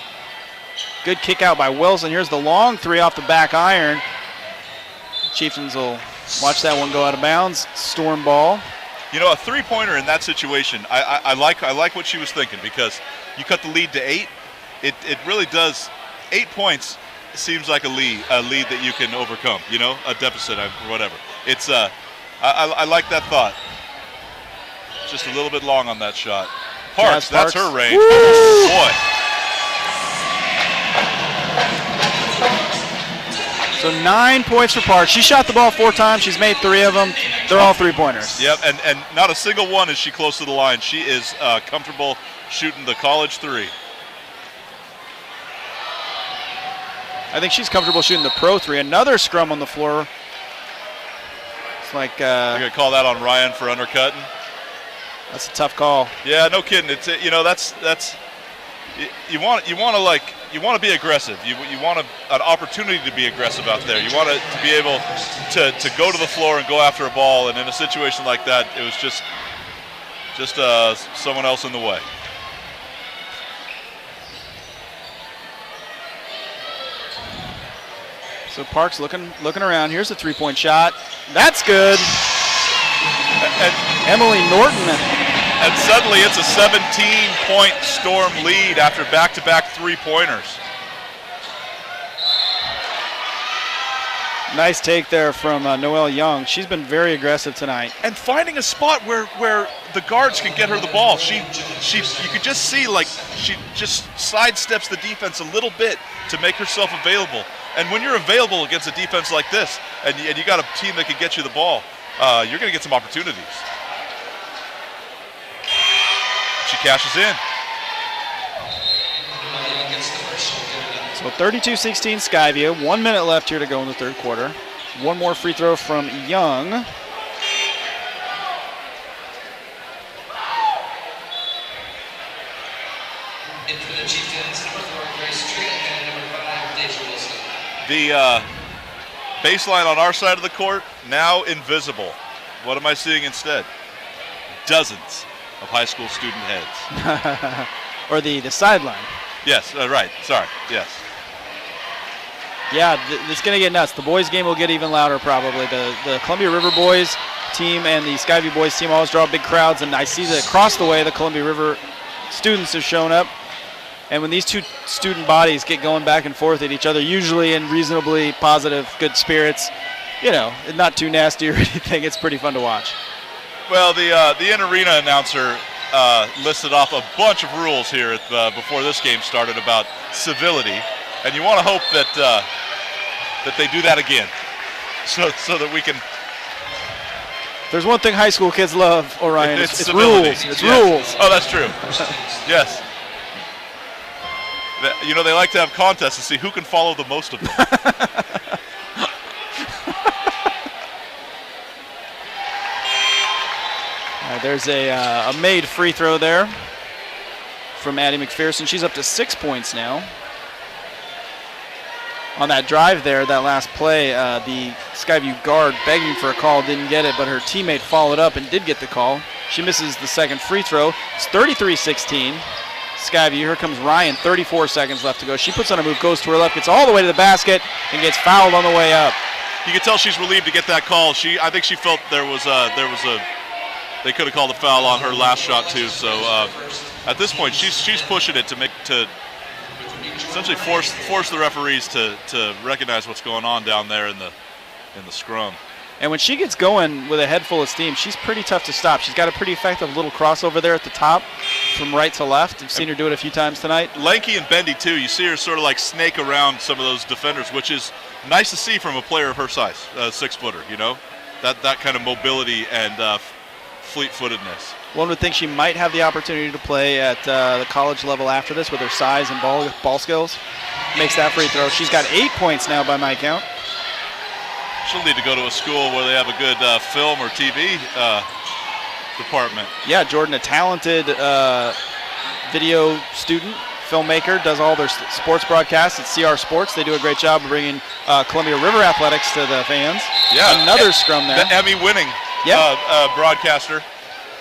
Good kick out by Wilson. Here's the long 3 off the back iron. Chieftains will watch that one go out of bounds. Storm ball. You know, a 3-pointer in that situation, I like what she was thinking, because you cut the lead to 8. It really does. 8 points seems like a lead that you can overcome. You know, a deficit or whatever. It's I like that thought. Just a little bit long on that shot. Parks, that's her range. Oh, boy. So 9 points for Parks. She shot the ball 4 times. She's made 3 of them. They're all 3-pointers. Yep, and not a single one is she close to the line. She is comfortable shooting the college 3. I think she's comfortable shooting the pro 3. Another scrum on the floor. It's like you're gonna call that on Ryan for undercutting. That's a tough call. Yeah, no kidding. It's that's you want to be aggressive. You want an opportunity to be aggressive out there. You want to be able to go to the floor and go after a ball. And in a situation like that, it was just someone else in the way. So Parks looking around. Here's a 3-point shot. That's good. And Emily Norton. And suddenly it's a 17-point Storm lead after back-to-back 3-pointers. Nice take there from Noelle Young. She's been very aggressive tonight. And finding a spot where the guards can get her the ball. You could just see like she just sidesteps the defense a little bit to make herself available. And when you're available against a defense like this, and you got a team that can get you the ball, you're going to get some opportunities. She cashes in. So 32-16 Skyview. 1 minute left here to go in the third quarter. One more free throw from Young. The baseline on our side of the court, now invisible. What am I seeing instead? Dozens of high school student heads. Or the sideline. Yes, right. Sorry. Yes. Yeah, it's going to get nuts. The boys' game will get even louder probably. The Columbia River boys team and the Skyview boys team always draw big crowds, and I see that across the way the Columbia River students have shown up. And when these two student bodies get going back and forth at each other, usually in reasonably positive, good spirits, you know, not too nasty or anything, it's pretty fun to watch. Well, the in-arena announcer listed off a bunch of rules here before this game started about civility, and you want to hope that that they do that again, so that we can. There's one thing high school kids love, Orion. It's rules. It's yes. rules. Oh, that's true. Yes. You know, they like to have contests to see who can follow the most of them. There's a made free throw there from Addie McPherson. She's up to 6 points now. On that drive there, that last play, the Skyview guard begging for a call, didn't get it, but her teammate followed up and did get the call. She misses the second free throw. It's 33-16. Skyview, here comes Ryan, 34 seconds left to go. She puts on a move, goes to her left, gets all the way to the basket, and gets fouled on the way up. You can tell she's relieved to get that call. I think she felt there was a they could have called a foul on her last shot too. So at this point, she's pushing it to essentially force the referees to recognize what's going on down there in the scrum. And when she gets going with a head full of steam, she's pretty tough to stop. She's got a pretty effective little crossover there at the top from right to left. I've seen her do it a few times tonight. Lanky and bendy too. You see her sort of like snake around some of those defenders, which is nice to see from a player of her size, 6-footer, you know? That kind of mobility and fleet-footedness. One would think she might have the opportunity to play at the college level after this with her size and ball skills. Makes that free throw. She's got 8 points now by my count. She'll need to go to a school where they have a good film or TV department. Yeah, Jordan, a talented video student, filmmaker, does all their sports broadcasts at CR Sports. They do a great job of bringing Columbia River athletics to the fans. Yeah, another scrum there. The Emmy-winning broadcaster.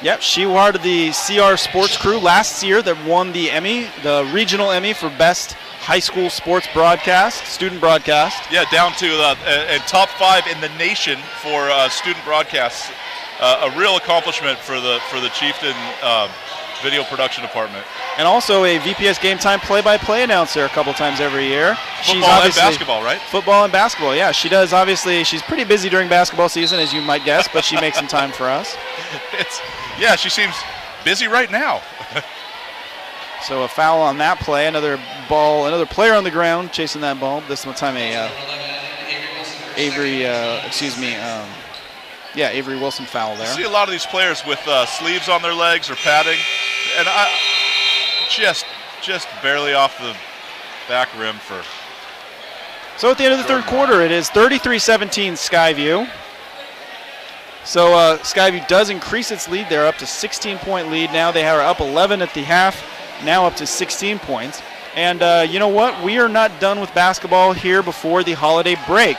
Yep, she was part of the CR Sports crew last year that won the Emmy, the regional Emmy for best high school sports broadcast, student broadcast. Yeah, down to top 5 in the nation for student broadcasts. A real accomplishment for the Chieftain video production department. And also a VPS Gametime play-by-play announcer a couple times every year. Football and basketball, right? Football and basketball, yeah. She does, obviously, she's pretty busy during basketball season, as you might guess, but she makes some time for us. Yeah, she seems busy right now. So a foul on that play, another player on the ground chasing that ball. This time Avery Wilson foul there. You see a lot of these players with sleeves on their legs or padding, and just barely off the back rim for. So at the end of the third quarter, it is 33-17 Skyview. So Skyview does increase its lead. They're up to 16-point lead now. They are up 11 at the half, now up to 16 points. And you know what? We are not done with basketball here before the holiday break.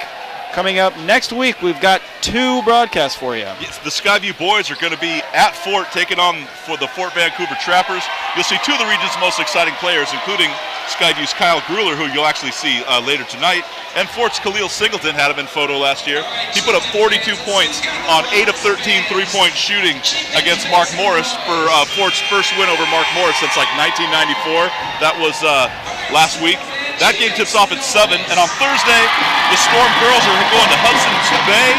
Coming up next week, we've got 2 broadcasts for you. Yes, the Skyview boys are going to be at Fort, taking on for the Fort Vancouver Trappers. You'll see 2 of the region's most exciting players, including Skyview's Kyle Grueller, who you'll actually see later tonight, and Fort's Khalil Singleton had him in photo last year. He put up 42 points on 8 of 13 3-point shooting against Mark Morris for Fort's first win over Mark Morris since like 1994. That was last week. That game tips off at 7. And on Thursday, the Storm girls are going to Hudson's Bay,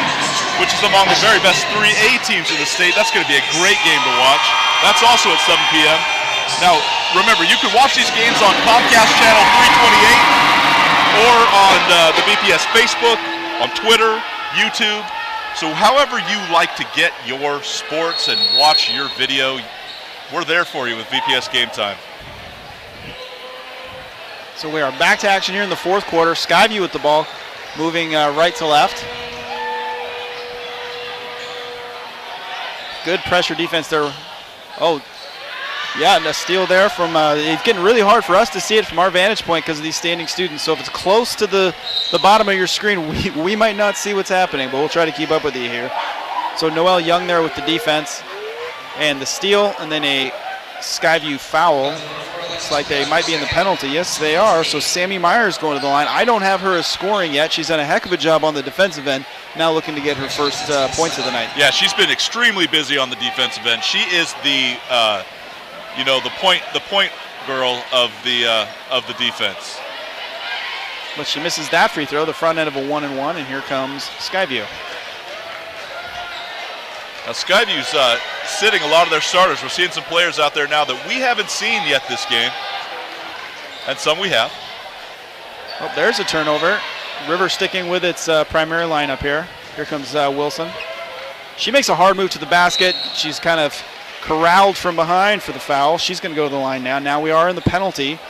which is among the very best 3A teams in the state. That's going to be a great game to watch. That's also at 7 p.m. Now, remember, you can watch these games on Comcast Channel 328 or on the VPS Facebook, on Twitter, YouTube. So however you like to get your sports and watch your video, we're there for you with VPS Game Time. So we are back to action here in the fourth quarter. Skyview with the ball, moving right to left. Good pressure defense there. Oh, yeah, and a steal there from, it's getting really hard for us to see it from our vantage point because of these standing students. So if it's close to the bottom of your screen, we might not see what's happening, but we'll try to keep up with you here. So Noelle Young there with the defense and the steal, and then a Skyview foul. Looks like they might be in the penalty. Yes, they are. So Sammy Myers going to the line. I don't have her as scoring yet. She's done a heck of a job on the defensive end. Now looking to get her first points of the night. Yeah, she's been extremely busy on the defensive end. She is the the point girl of the defense. But she misses that free throw, the front end of a 1-and-1, and here comes Skyview. Now Skyview's sitting a lot of their starters. We're seeing some players out there now that we haven't seen yet this game, and some we have. Oh, there's a turnover. River sticking with its primary lineup here. Here comes Wilson. She makes a hard move to the basket. She's kind of corralled from behind for the foul. She's going to go to the line now. Now we are in the penalty.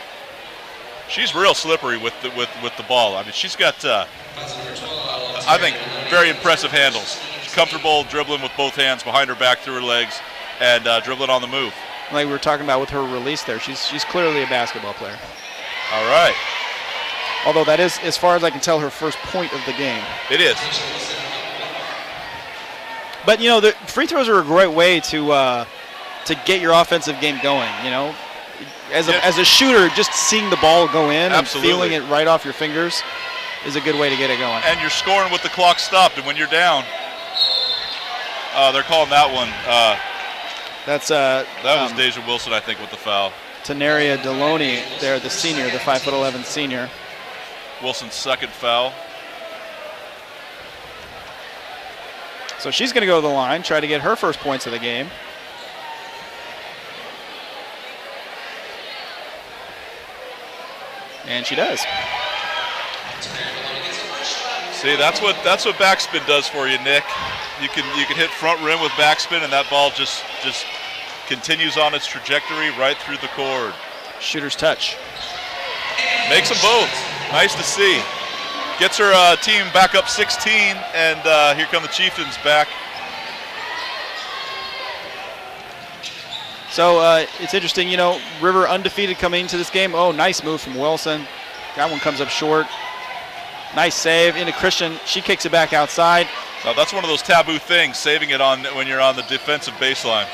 She's real slippery with the ball. I mean, she's got, I think, very impressive handles. She's comfortable dribbling with both hands behind her back, through her legs, and dribbling on the move. Like we were talking about with her release there, she's clearly a basketball player. All right. Although that is, as far as I can tell, her first point of the game. It is. But you know, the free throws are a great way to get your offensive game going. You know, as a shooter, just seeing the ball go in and feeling it right off your fingers is a good way to get it going. And you're scoring with the clock stopped, and when you're down, they're calling that one. That was Deja Wilson, I think, with the foul. Tenaria Deloney there, the senior, the 5'11" senior. Wilson's second foul. So she's going to go to the line, try to get her first points of the game. And she does. See, that's what backspin does for you, Nick. You can hit front rim with backspin, and that ball just continues on its trajectory right through the cord. Shooter's touch. Makes them both. Nice to see. Gets her team back up 16, and here come the Chieftains back. So it's interesting, you know, River undefeated coming into this game. Oh, nice move from Wilson. That one comes up short. Nice save into Christian. She kicks it back outside. Now that's one of those taboo things, saving it on when you're on the defensive baseline.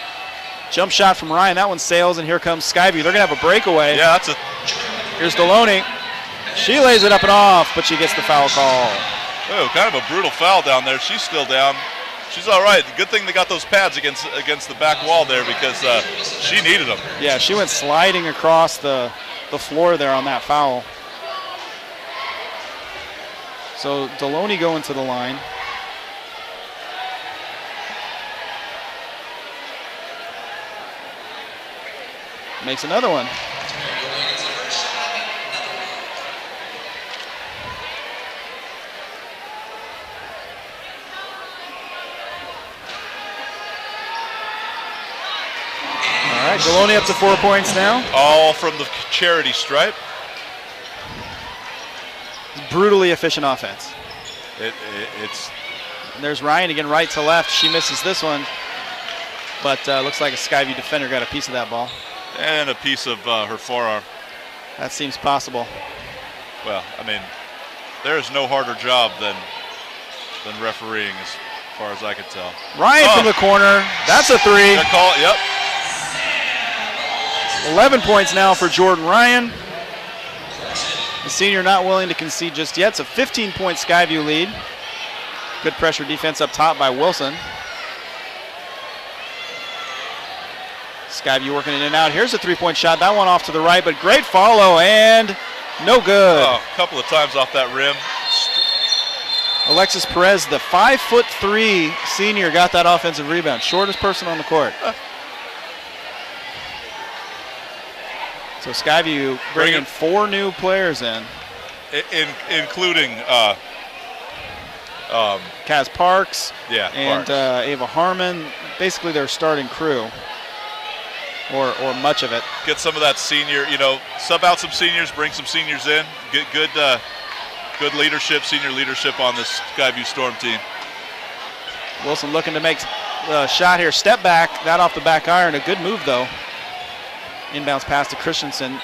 Jump shot from Ryan. That one sails, and here comes Skyview. They're going to have a breakaway. Yeah, that's a. Here's Deloney. She lays it up and off, but she gets the foul call. Oh, kind of a brutal foul down there. She's still down. She's all right. Good thing they got those pads against the back wall there because she needed them. Yeah, she went sliding across the floor there on that foul. So Deloney going to the line. Makes another one. All right, Deloney up to 4 points now. All from the charity stripe. Brutally efficient offense. It's. And there's Ryan again, right to left. She misses this one, but looks like a Skyview defender got a piece of that ball. And a piece of her forearm. That seems possible. Well, I mean, there is no harder job than refereeing, as far as I could tell. Ryan from the corner. That's a three. Good call. Yep. 11 points now for Jordan Ryan. The senior not willing to concede just yet. It's a 15-point Skyview lead. Good pressure defense up top by Wilson. Skyview working it in and out. Here's a three-point shot. That one off to the right, but great follow, and No good. Oh, a couple of times off that rim. Alexis Perez, the 5'3" senior, got that offensive rebound. Shortest person on the court. So Skyview bringing 4 new players in. Including Kaz Parks and Parks. Ava Harmon. Basically their starting crew, or much of it. Get some of that senior, sub out some seniors, bring some seniors in. Get good leadership, senior leadership on this Skyview Storm team. Wilson looking to make a shot here. Step back, that off the back iron. A good move though. Inbounds pass to Christensen.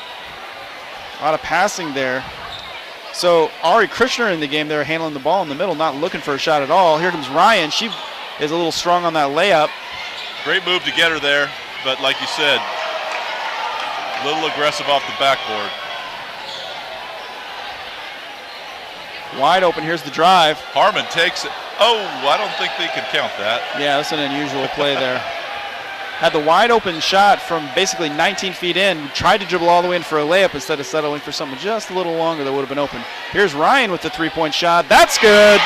A lot of passing there. So Ari Krishner in the game there, handling the ball in the middle, not looking for a shot at all. Here comes Ryan. She is a little strong on that layup. Great move to get her there, but like you said, a little aggressive off the backboard. Wide open, here's the drive. Harmon takes it. Oh, I don't think they can count that. Yeah, that's an unusual play there. Had the wide open shot from basically 19 feet in, tried to dribble all the way in for a layup instead of settling for something just a little longer that would have been open. Here's Ryan with the 3-point shot. That's good.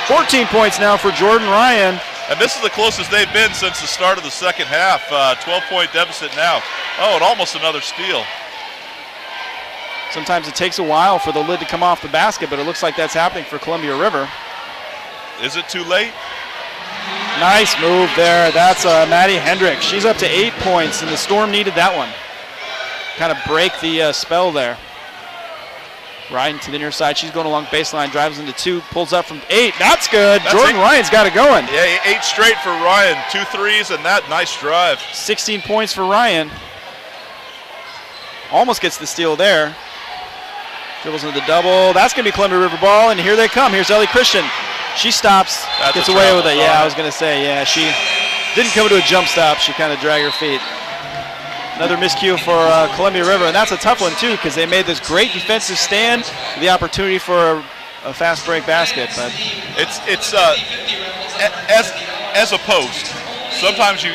14 points now for Jordan Ryan. And this is the closest they've been since the start of the second half. 12-point deficit now. Oh, and almost another steal. Sometimes it takes a while for the lid to come off the basket, but it looks like that's happening for Columbia River. Is it too late? Nice move there. That's Maddie Hendricks. She's up to 8 points, and the Storm needed that one. Kind of break the spell there. Ryan to the near side. She's going along baseline, drives into 2, pulls up from 8. That's good. Jordan Ryan's got it going. Yeah, 8 straight for Ryan. 2 threes and that nice drive. 16 points for Ryan. Almost gets the steal there. Dribbles into the double. That's going to be Columbia River ball, and here they come. Here's Ellie Christian. She stops, gets away with it. Yeah, I was going to say, yeah, she didn't come to a jump stop. She kind of dragged her feet. Another miscue for Columbia River, and that's a tough one too because they made this great defensive stand, the opportunity for a fast break basket. But it's as a post. Sometimes you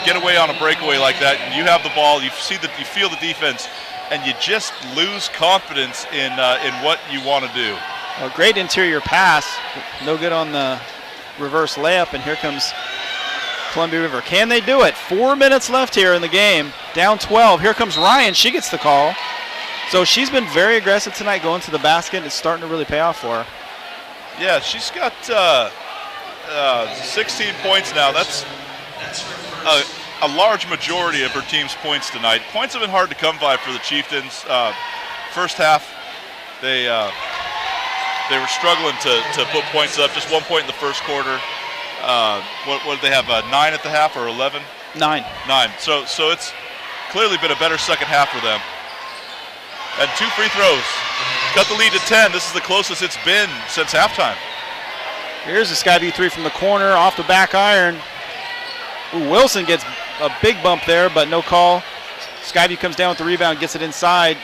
get away on a breakaway like that, and you have the ball, you feel the defense, and you just lose confidence in what you want to do. A great interior pass, no good on the reverse layup, and here comes Columbia River. Can they do it? 4 minutes left here in the game, down 12. Here comes Ryan, she gets the call. So she's been very aggressive tonight going to the basket. It's starting to really pay off for her. Yeah, she's got 16 points now. That's a large majority of her team's points tonight. Points have been hard to come by for the Chieftains. First half, they were struggling to put points up. Just 1 point in the first quarter. What did they have? 9 at the half or 11? 9. 9. So it's clearly been a better second half for them. And 2 free throws. Cut the lead to 10. This is the closest it's been since halftime. Here's a Skyview 3 from the corner off the back iron. Ooh, Wilson gets a big bump there, but no call. Skyview comes down with the rebound, gets it inside.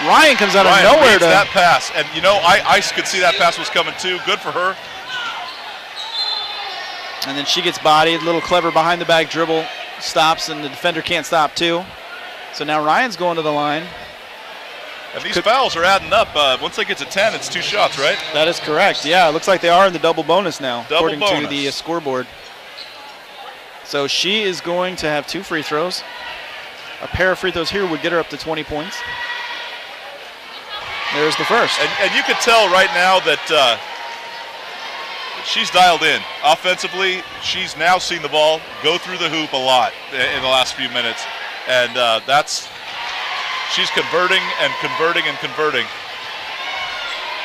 Ryan comes out of nowhere to that pass, and I could see that pass was coming too. Good for her. And then she gets bodied, a little clever behind the back dribble, stops, and the defender can't stop too. So now Ryan's going to the line. And these fouls are adding up. Once they get to 10, it's 2 shots, right? That is correct. Yeah, it looks like they are in the double bonus now, according bonus to the scoreboard. So she is going to have 2 free throws. A pair of free throws here would get her up to 20 points. There's the first. And you can tell right now that she's dialed in. Offensively, she's now seen the ball go through the hoop a lot in the last few minutes. And she's converting and converting and converting.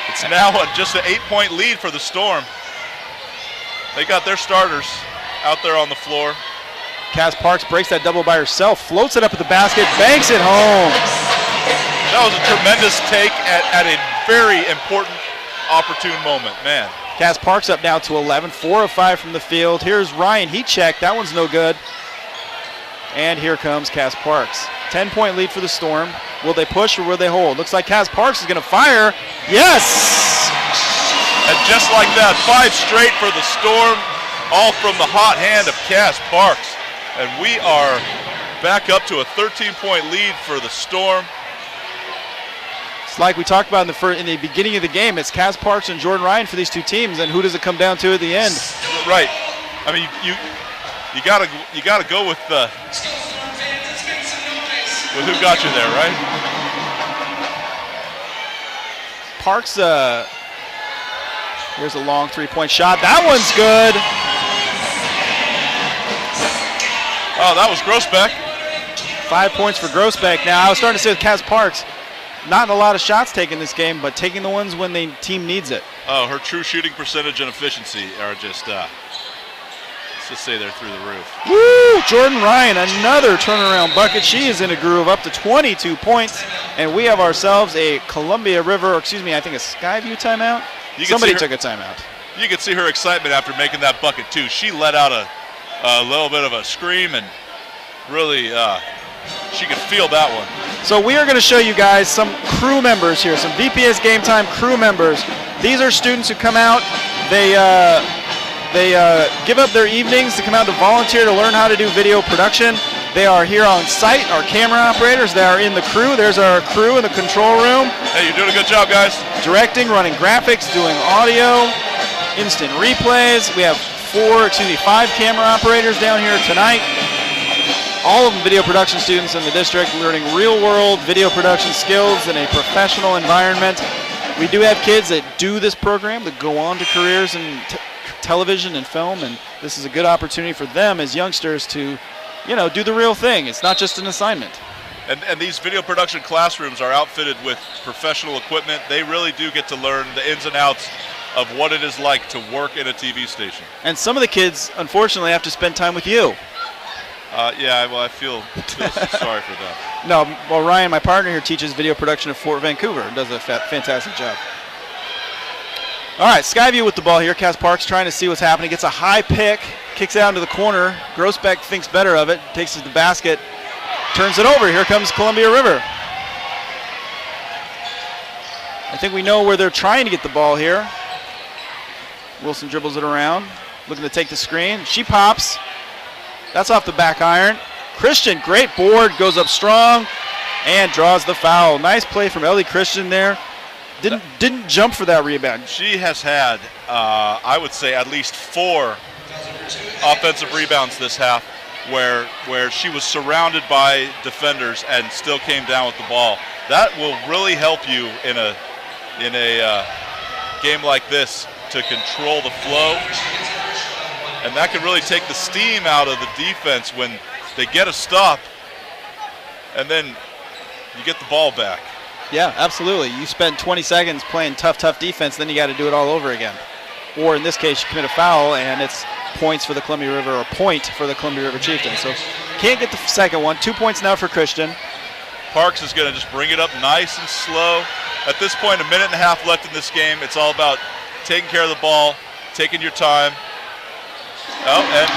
It's now just an 8-point lead for the Storm. They got their starters out there on the floor. Kaz Parks breaks that double by herself, floats it up at the basket, banks it home. That was a tremendous take at a very important, opportune moment, man. Kaz Parks up now to 11, 4 of 5 from the field. Here's Ryan, he checked, that one's no good. And here comes Kaz Parks. 10-point lead for the Storm. Will they push or will they hold? Looks like Kaz Parks is going to fire. Yes! And just like that, 5 straight for the Storm, all from the hot hand of Kaz Parks. And we are back up to a 13-point lead for the Storm. It's like we talked about in the beginning of the game. It's Kaz Parks and Jordan Ryan for these two teams, and who does it come down to at the end? Right. I mean, you gotta go with who got you there, right? Parks. Here's a long three-point shot. That one's good. Oh, that was Groesbeck. 5 points for Groesbeck. Now, I was starting to say with Kaz Parks, not a lot of shots taken this game, but taking the ones when the team needs it. Oh, her true shooting percentage and efficiency are just, let's just say they're through the roof. Woo! Jordan Ryan, another turnaround bucket. She is in a groove, up to 22 points, and we have ourselves a Columbia River, I think a Skyview timeout. Somebody took a timeout. You could see her excitement after making that bucket, too. She let out a little bit of a scream, and really, she could feel that one. So we are going to show you guys some crew members here, some VPS Gametime crew members. These are students who come out. They give up their evenings to come out to volunteer to learn how to do video production. They are here on site, our camera operators. They are in the crew. There's our crew in the control room. Hey, you're doing a good job, guys. Directing, running graphics, doing audio, instant replays. We have 5 camera operators down here tonight. All of them video production students in the district, learning real-world video production skills in a professional environment. We do have kids that do this program that go on to careers in television and film, and this is a good opportunity for them as youngsters to, do the real thing. It's not just an assignment. And these video production classrooms are outfitted with professional equipment. They really do get to learn the ins and outs of what it is like to work in a TV station. And some of the kids, unfortunately, have to spend time with you. Yeah, well, I feel sorry for them. No, well, Ryan, my partner here, teaches video production at Fort Vancouver and does a fantastic job. All right, Skyview with the ball here. Kaz Parks trying to see what's happening. Gets a high pick, kicks out into the corner. Groesbeck thinks better of it, takes it to the basket, turns it over. Here comes Columbia River. I think we know where they're trying to get the ball here. Wilson dribbles it around, looking to take the screen. She pops. That's off the back iron. Christian, great board, goes up strong and draws the foul. Nice play from Ellie Christian there. Didn't jump for that rebound. She has had, I would say, at least 4 offensive rebounds this half where she was surrounded by defenders and still came down with the ball. That will really help you in a game like this to control the flow. And that can really take the steam out of the defense when they get a stop and then you get the ball back. Yeah, absolutely. You spend 20 seconds playing tough defense, then you got to do it all over again. Or in this case, you commit a foul, and it's points for the Columbia River, or point for the Columbia River Chieftains. So can't get the second one. 2 points now for Christian. Parks is going to just bring it up nice and slow. At this point, 1.5 minutes left in this game. It's all about taking care of the ball, taking your time. Oh, and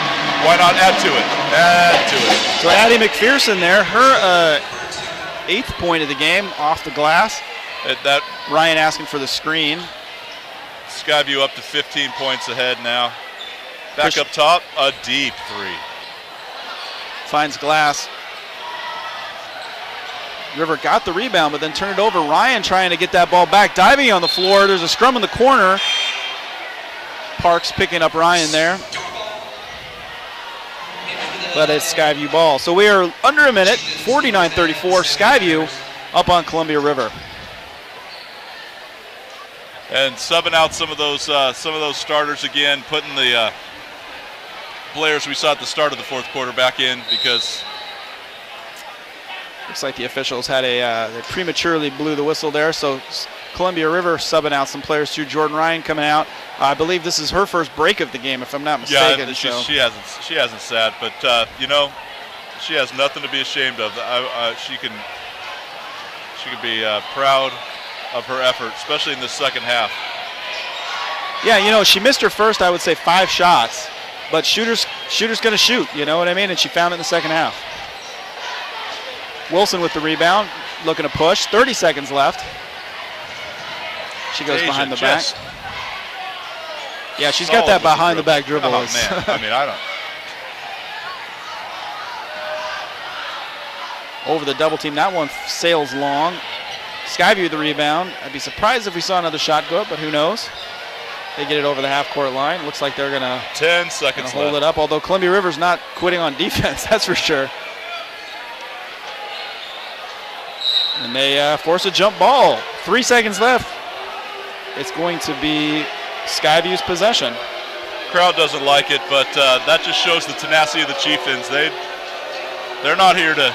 why not add to it? Add to it. So Addie McPherson there, her 8th point of the game off the glass. Ryan asking for the screen. Skyview up to 15 points ahead now. Back up top, a deep 3. Finds glass. River got the rebound, but then turned it over. Ryan trying to get that ball back, diving on the floor. There's a scrum in the corner. Parks picking up Ryan there. But it's Skyview ball. So we are under a minute, 49-34. Skyview up on Columbia River. And subbing out some of those starters again, putting the players we saw at the start of the fourth quarter back in because looks like the officials had they prematurely blew the whistle there. So Columbia River subbing out some players too. Jordan Ryan coming out. I believe this is her first break of the game, if I'm not mistaken. Yeah, she hasn't sat, but she has nothing to be ashamed of. She can be proud of her effort, especially in the second half. Yeah, she missed her first, I would say, 5 shots, but shooter's going to shoot. You know what I mean? And she found it in the second half. Wilson with the rebound, looking to push. 30 seconds left. She goes behind the back. Yeah, she's got that behind the back dribble. Oh, man. I mean, I don't. Over the double team. That one sails long. Skyview the rebound. I'd be surprised if we saw another shot go up, but who knows? They get it over the half-court line. Looks like they're going to 10 seconds hold left. it up, although Columbia River's not quitting on defense, that's for sure. And they force a jump ball. 3 seconds left. It's going to be Skyview's possession. Crowd doesn't like it, but that just shows the tenacity of the Chieftains. They're not here to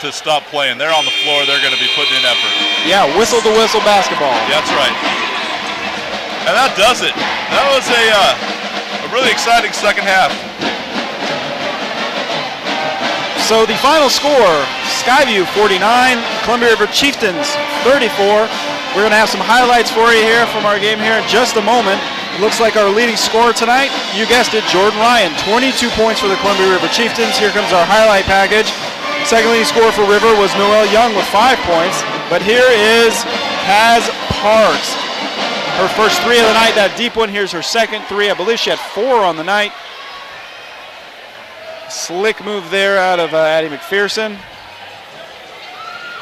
stop playing. They're on the floor. They're going to be putting in effort. Yeah, whistle-to-whistle basketball. Yeah, that's right. And that does it. That was a really exciting second half. So the final score, Skyview 49, Columbia River Chieftains 34. We're going to have some highlights for you here from our game here in just a moment. Looks like our leading scorer tonight, you guessed it, Jordan Ryan, 22 points for the Columbia River Chieftains. Here comes our highlight package. Second leading scorer for River was Noelle Young with 5 points. But here is Kaz Parks. Her first 3 of the night, that deep one. Here's her second 3. I believe she had 4 on the night. Slick move there out of Addie McPherson.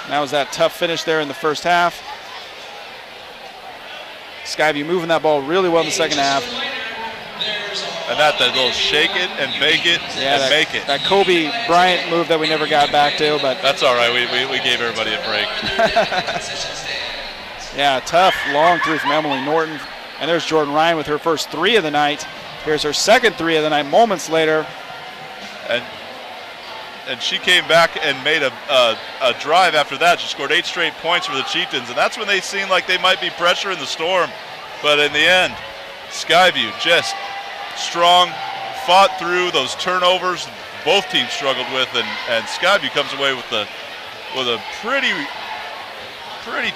That was that tough finish there in the first half. Skyview moving that ball really well in the second half. And that little shake it and bake it and make it. That Kobe Bryant move that we never got back to, but that's all right. We gave everybody a break. Yeah, tough long 3 from Emily Norton. And there's Jordan Ryan with her first 3 of the night. Here's her second 3 of the night moments later. And she came back and made a drive after that. She scored 8 straight points for the Chieftains, and that's when they seemed like they might be pressure in the storm. But in the end, Skyview just strong, fought through those turnovers both teams struggled with, and Skyview comes away with a pretty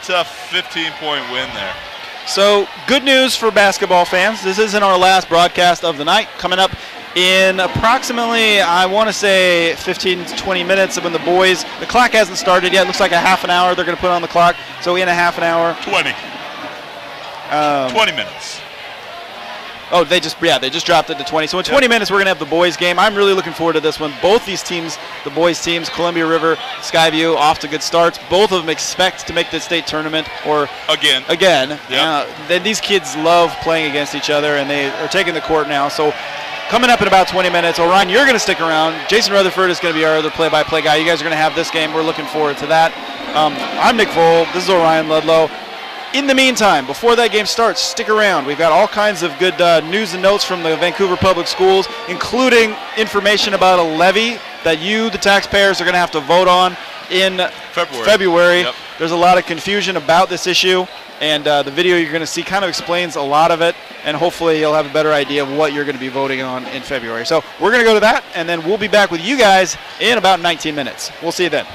tough 15-point win there. So good news for basketball fans. This isn't our last broadcast of the night. Coming up in approximately, I want to say 15 to 20 minutes when the clock hasn't started yet. Looks like a half an hour they're going to put on the clock. So in a half an hour. 20 minutes. Oh, they just dropped it to 20. So in 20 minutes, we're going to have the boys game. I'm really looking forward to this one. Both these teams, the boys teams, Columbia River, Skyview, off to good starts. Both of them expect to make the state tournament or again. Yep. These kids love playing against each other, and they are taking the court now. So coming up in about 20 minutes, Orion, you're going to stick around. Jason Rutherford is going to be our other play-by-play guy. You guys are going to have this game. We're looking forward to that. I'm Nick Vole. This is Orion Ludlow. In the meantime, before that game starts, stick around. We've got all kinds of good news and notes from the Vancouver Public Schools, including information about a levy that you, the taxpayers, are going to have to vote on in February. Yep. There's a lot of confusion about this issue, and the video you're going to see kind of explains a lot of it, and hopefully you'll have a better idea of what you're going to be voting on in February. So we're going to go to that, and then we'll be back with you guys in about 19 minutes. We'll see you then.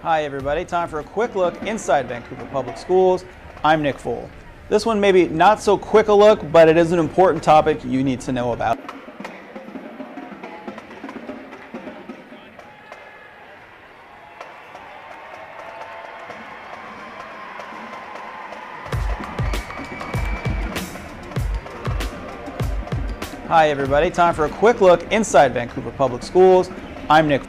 Hi everybody, time for a quick look inside Vancouver Public Schools. I'm Nick Vole. This one maybe not so quick a look, but it is an important topic you need to know about. Hi everybody, time for a quick look inside Vancouver Public Schools. I'm Nick.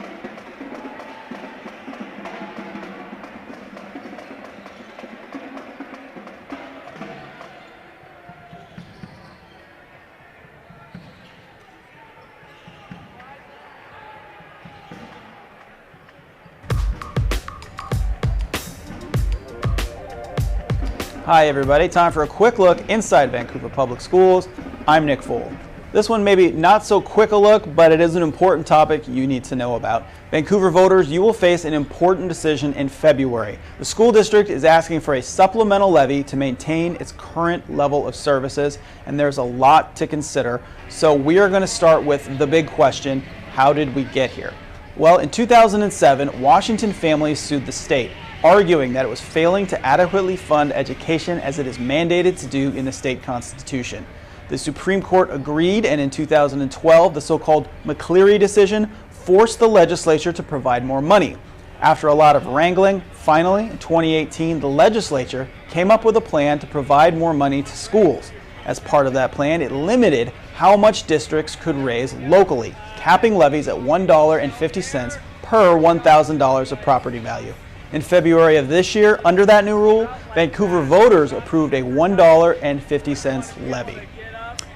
Hi everybody, time for a quick look inside Vancouver Public Schools. I'm Nick Vole. This one maybe not so quick a look, but it is an important topic you need to know about. Vancouver voters, you will face an important decision in February. The school district is asking for a supplemental levy to maintain its current level of services, and there's a lot to consider. So we are going to start with the big question, how did we get here? Well, in 2007, Washington families sued the state, arguing that it was failing to adequately fund education as it is mandated to do in the state constitution. The Supreme Court agreed, and in 2012, the so-called McCleary decision forced the legislature to provide more money. After a lot of wrangling, finally, in 2018, the legislature came up with a plan to provide more money to schools. As part of that plan, it limited how much districts could raise locally, capping levies at $1.50 per $1,000 of property value. In February of this year, under that new rule, Vancouver voters approved a $1.50 levy.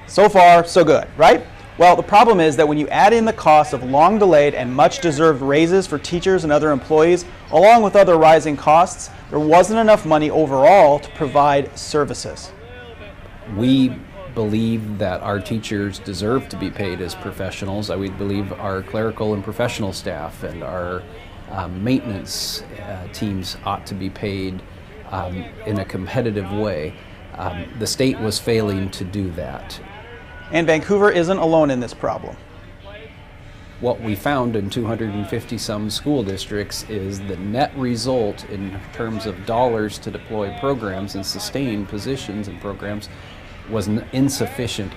So far, so good, right? Well, the problem is that when you add in the cost of long-delayed and much-deserved raises for teachers and other employees, along with other rising costs, there wasn't enough money overall to provide services. We believe that our teachers deserve to be paid as professionals. We believe our clerical and professional staff and our maintenance teams ought to be paid in a competitive way. The state was failing to do that. And Vancouver isn't alone in this problem. What we found in 250 some school districts is the net result in terms of dollars to deploy programs and sustain positions and programs was insufficient.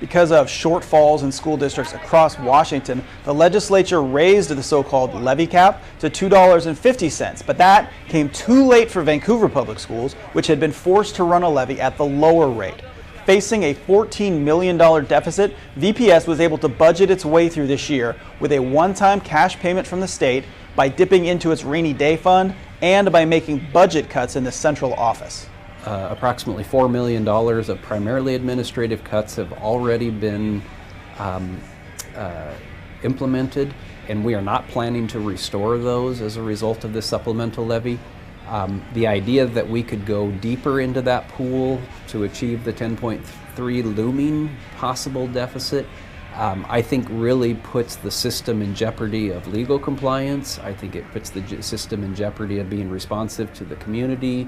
Because of shortfalls in school districts across Washington, the legislature raised the so-called levy cap to $2.50, but that came too late for Vancouver Public Schools, which had been forced to run a levy at the lower rate. Facing a $14 million deficit, VPS was able to budget its way through this year with a one-time cash payment from the state, by dipping into its rainy day fund, and by making budget cuts in the central office. Approximately $4 million of primarily administrative cuts have already been implemented, and we are not planning to restore those as a result of this supplemental levy. The idea that we could go deeper into that pool to achieve the 10.3 looming possible deficit, I think really puts the system in jeopardy of legal compliance. I think it puts the system in jeopardy of being responsive to the community.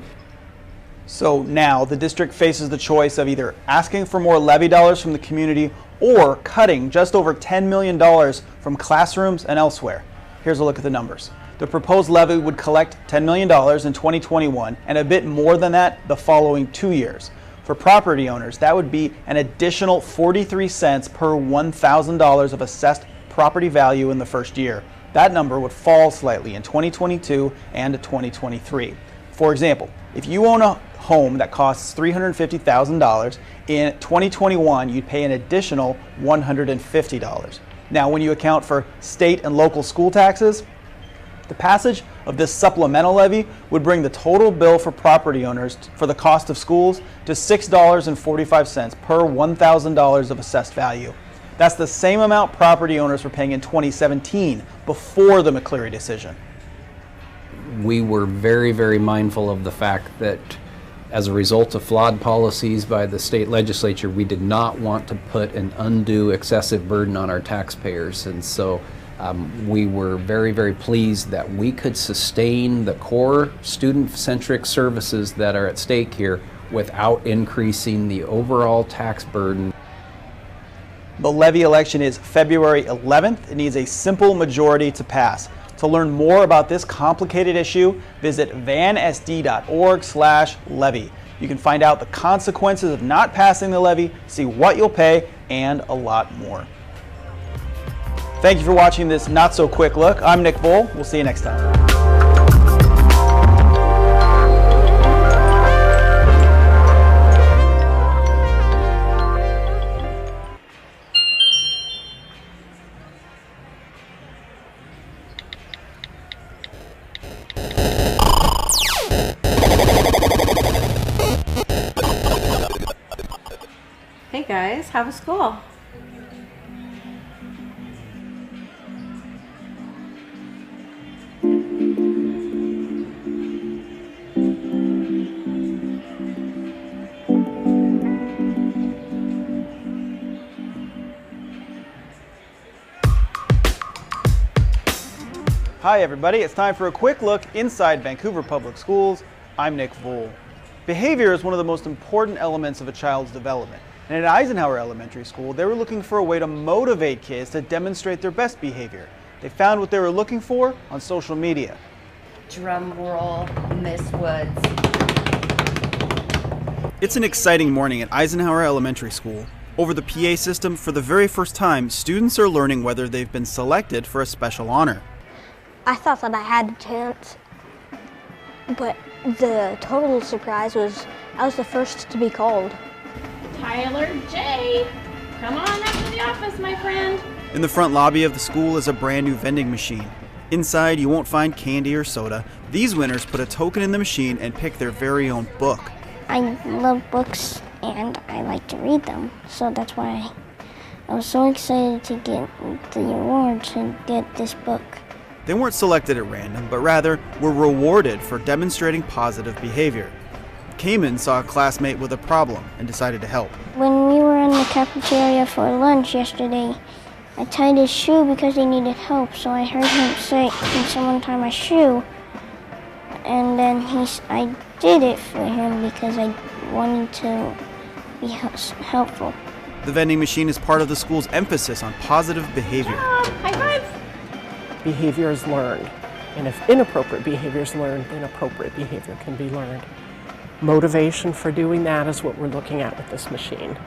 So now the district faces the choice of either asking for more levy dollars from the community or cutting just over $10 million from classrooms and elsewhere. Here's a look at the numbers. The proposed levy would collect $10 million in 2021 and a bit more than that the following 2 years. For property owners, that would be an additional 43 cents per $1,000 of assessed property value in the first year. That number would fall slightly in 2022 and 2023. For example, if you own a home that costs $350,000, in 2021 you'd pay an additional $150. Now, when you account for state and local school taxes, the passage of this supplemental levy would bring the total bill for property owners for the cost of schools to $6.45 per $1,000 of assessed value. That's the same amount property owners were paying in 2017 before the McCleary decision. We were very, very mindful of the fact that as a result of flawed policies by the state legislature, we did not want to put an undue excessive burden on our taxpayers. And so we were very, very pleased that we could sustain the core student-centric services that are at stake here without increasing the overall tax burden. The levy election is February 11th. It needs a simple majority to pass. To learn more about this complicated issue, visit vansd.org/levy. You can find out the consequences of not passing the levy, see what you'll pay, and a lot more. Thank you for watching this not-so-quick look. I'm Nick Bull. We'll see you next time. Hey guys, how was school? Hi everybody, it's time for a quick look inside Vancouver Public Schools. I'm Nick Voll. Behavior is one of the most important elements of a child's development. And at Eisenhower Elementary School, they were looking for a way to motivate kids to demonstrate their best behavior. They found what they were looking for on social media. Drum roll, Miss Woods. It's an exciting morning at Eisenhower Elementary School. Over the PA system, for the very first time, students are learning whether they've been selected for a special honor. I thought that I had a chance, but the total surprise was I was the first to be called. Tyler J. Come on up to the office, my friend. In the front lobby of the school is a brand new vending machine. Inside, you won't find candy or soda. These winners put a token in the machine and pick their very own book. I love books and I like to read them, so that's why I was so excited to get the award to get this book. They weren't selected at random, but rather were rewarded for demonstrating positive behavior. Cayman saw a classmate with a problem and decided to help. When we were in the cafeteria for lunch yesterday, I tied his shoe because he needed help, so I heard him say, "Can someone tie my shoe?" And then I did it for him because I wanted to be helpful. The vending machine is part of the school's emphasis on positive behavior. High five! Behavior is learned, and if inappropriate behavior is learned, then appropriate behavior can be learned. Motivation for doing that is what we're looking at with this machine.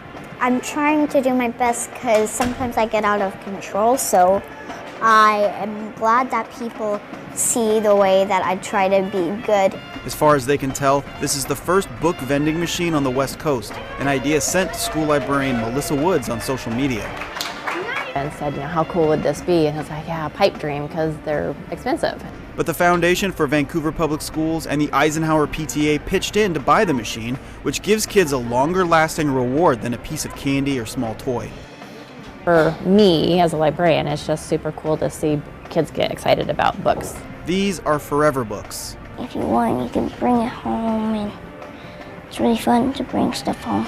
I'm trying to do my best because sometimes I get out of control, so I am glad that people see the way that I try to be good. As far as they can tell, this is the first book vending machine on the West Coast, an idea sent to school librarian Melissa Woods on social media. And said, how cool would this be? And I was like, yeah, pipe dream, because they're expensive. But the Foundation for Vancouver Public Schools and the Eisenhower PTA pitched in to buy the machine, which gives kids a longer-lasting reward than a piece of candy or small toy. For me, as a librarian, it's just super cool to see kids get excited about books. These are forever books. If you want, you can bring it home, and it's really fun to bring stuff home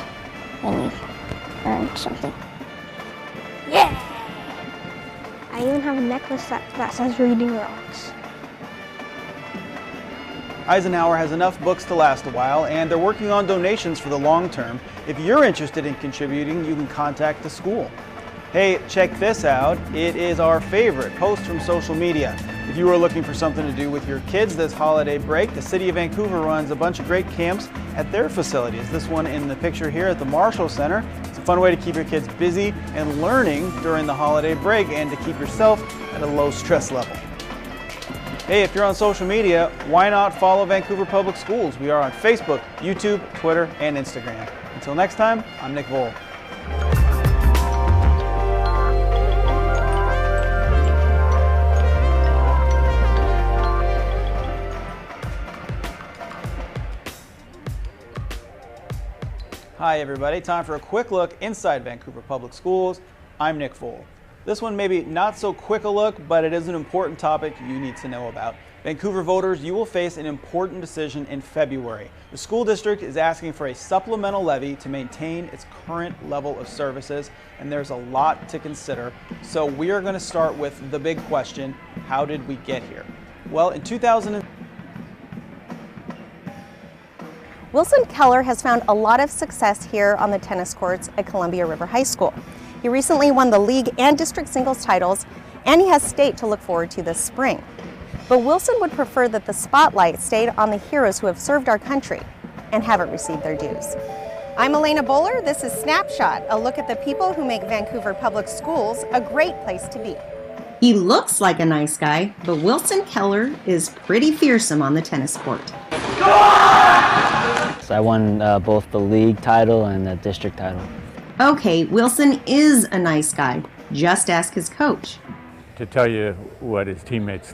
when you learn something. Yeah! I even have a necklace that says Reading Rocks. Eisenhower has enough books to last a while, and they're working on donations for the long term. If you're interested in contributing, you can contact the school. Hey, check this out. It is our favorite post from social media. If you are looking for something to do with your kids this holiday break, the City of Vancouver runs a bunch of great camps at their facilities. This one in the picture here at the Marshall Center. It's a fun way to keep your kids busy and learning during the holiday break and to keep yourself at a low stress level. Hey, if you're on social media, why not follow Vancouver Public Schools? We are on Facebook, YouTube, Twitter, and Instagram. Until next time, I'm Nick Vole. Hi everybody, time for a quick look inside Vancouver Public Schools. I'm Nick Vole. This one maybe not so quick a look, but it is an important topic you need to know about. Vancouver voters, you will face an important decision in February. The school district is asking for a supplemental levy to maintain its current level of services, and there's a lot to consider. So we are going to start with the big question, how did we get here? Well, in 2000, Wilson Keller has found a lot of success here on the tennis courts at Columbia River High School. He recently won the league and district singles titles, and he has state to look forward to this spring. But Wilson would prefer that the spotlight stayed on the heroes who have served our country and haven't received their dues. I'm Elena Bowler. This is Snapshot, a look at the people who make Vancouver Public Schools a great place to be. He looks like a nice guy, but Wilson Keller is pretty fearsome on the tennis court. So I won both the league title and the district title. Okay, Wilson is a nice guy. Just ask his coach. To tell you what his teammates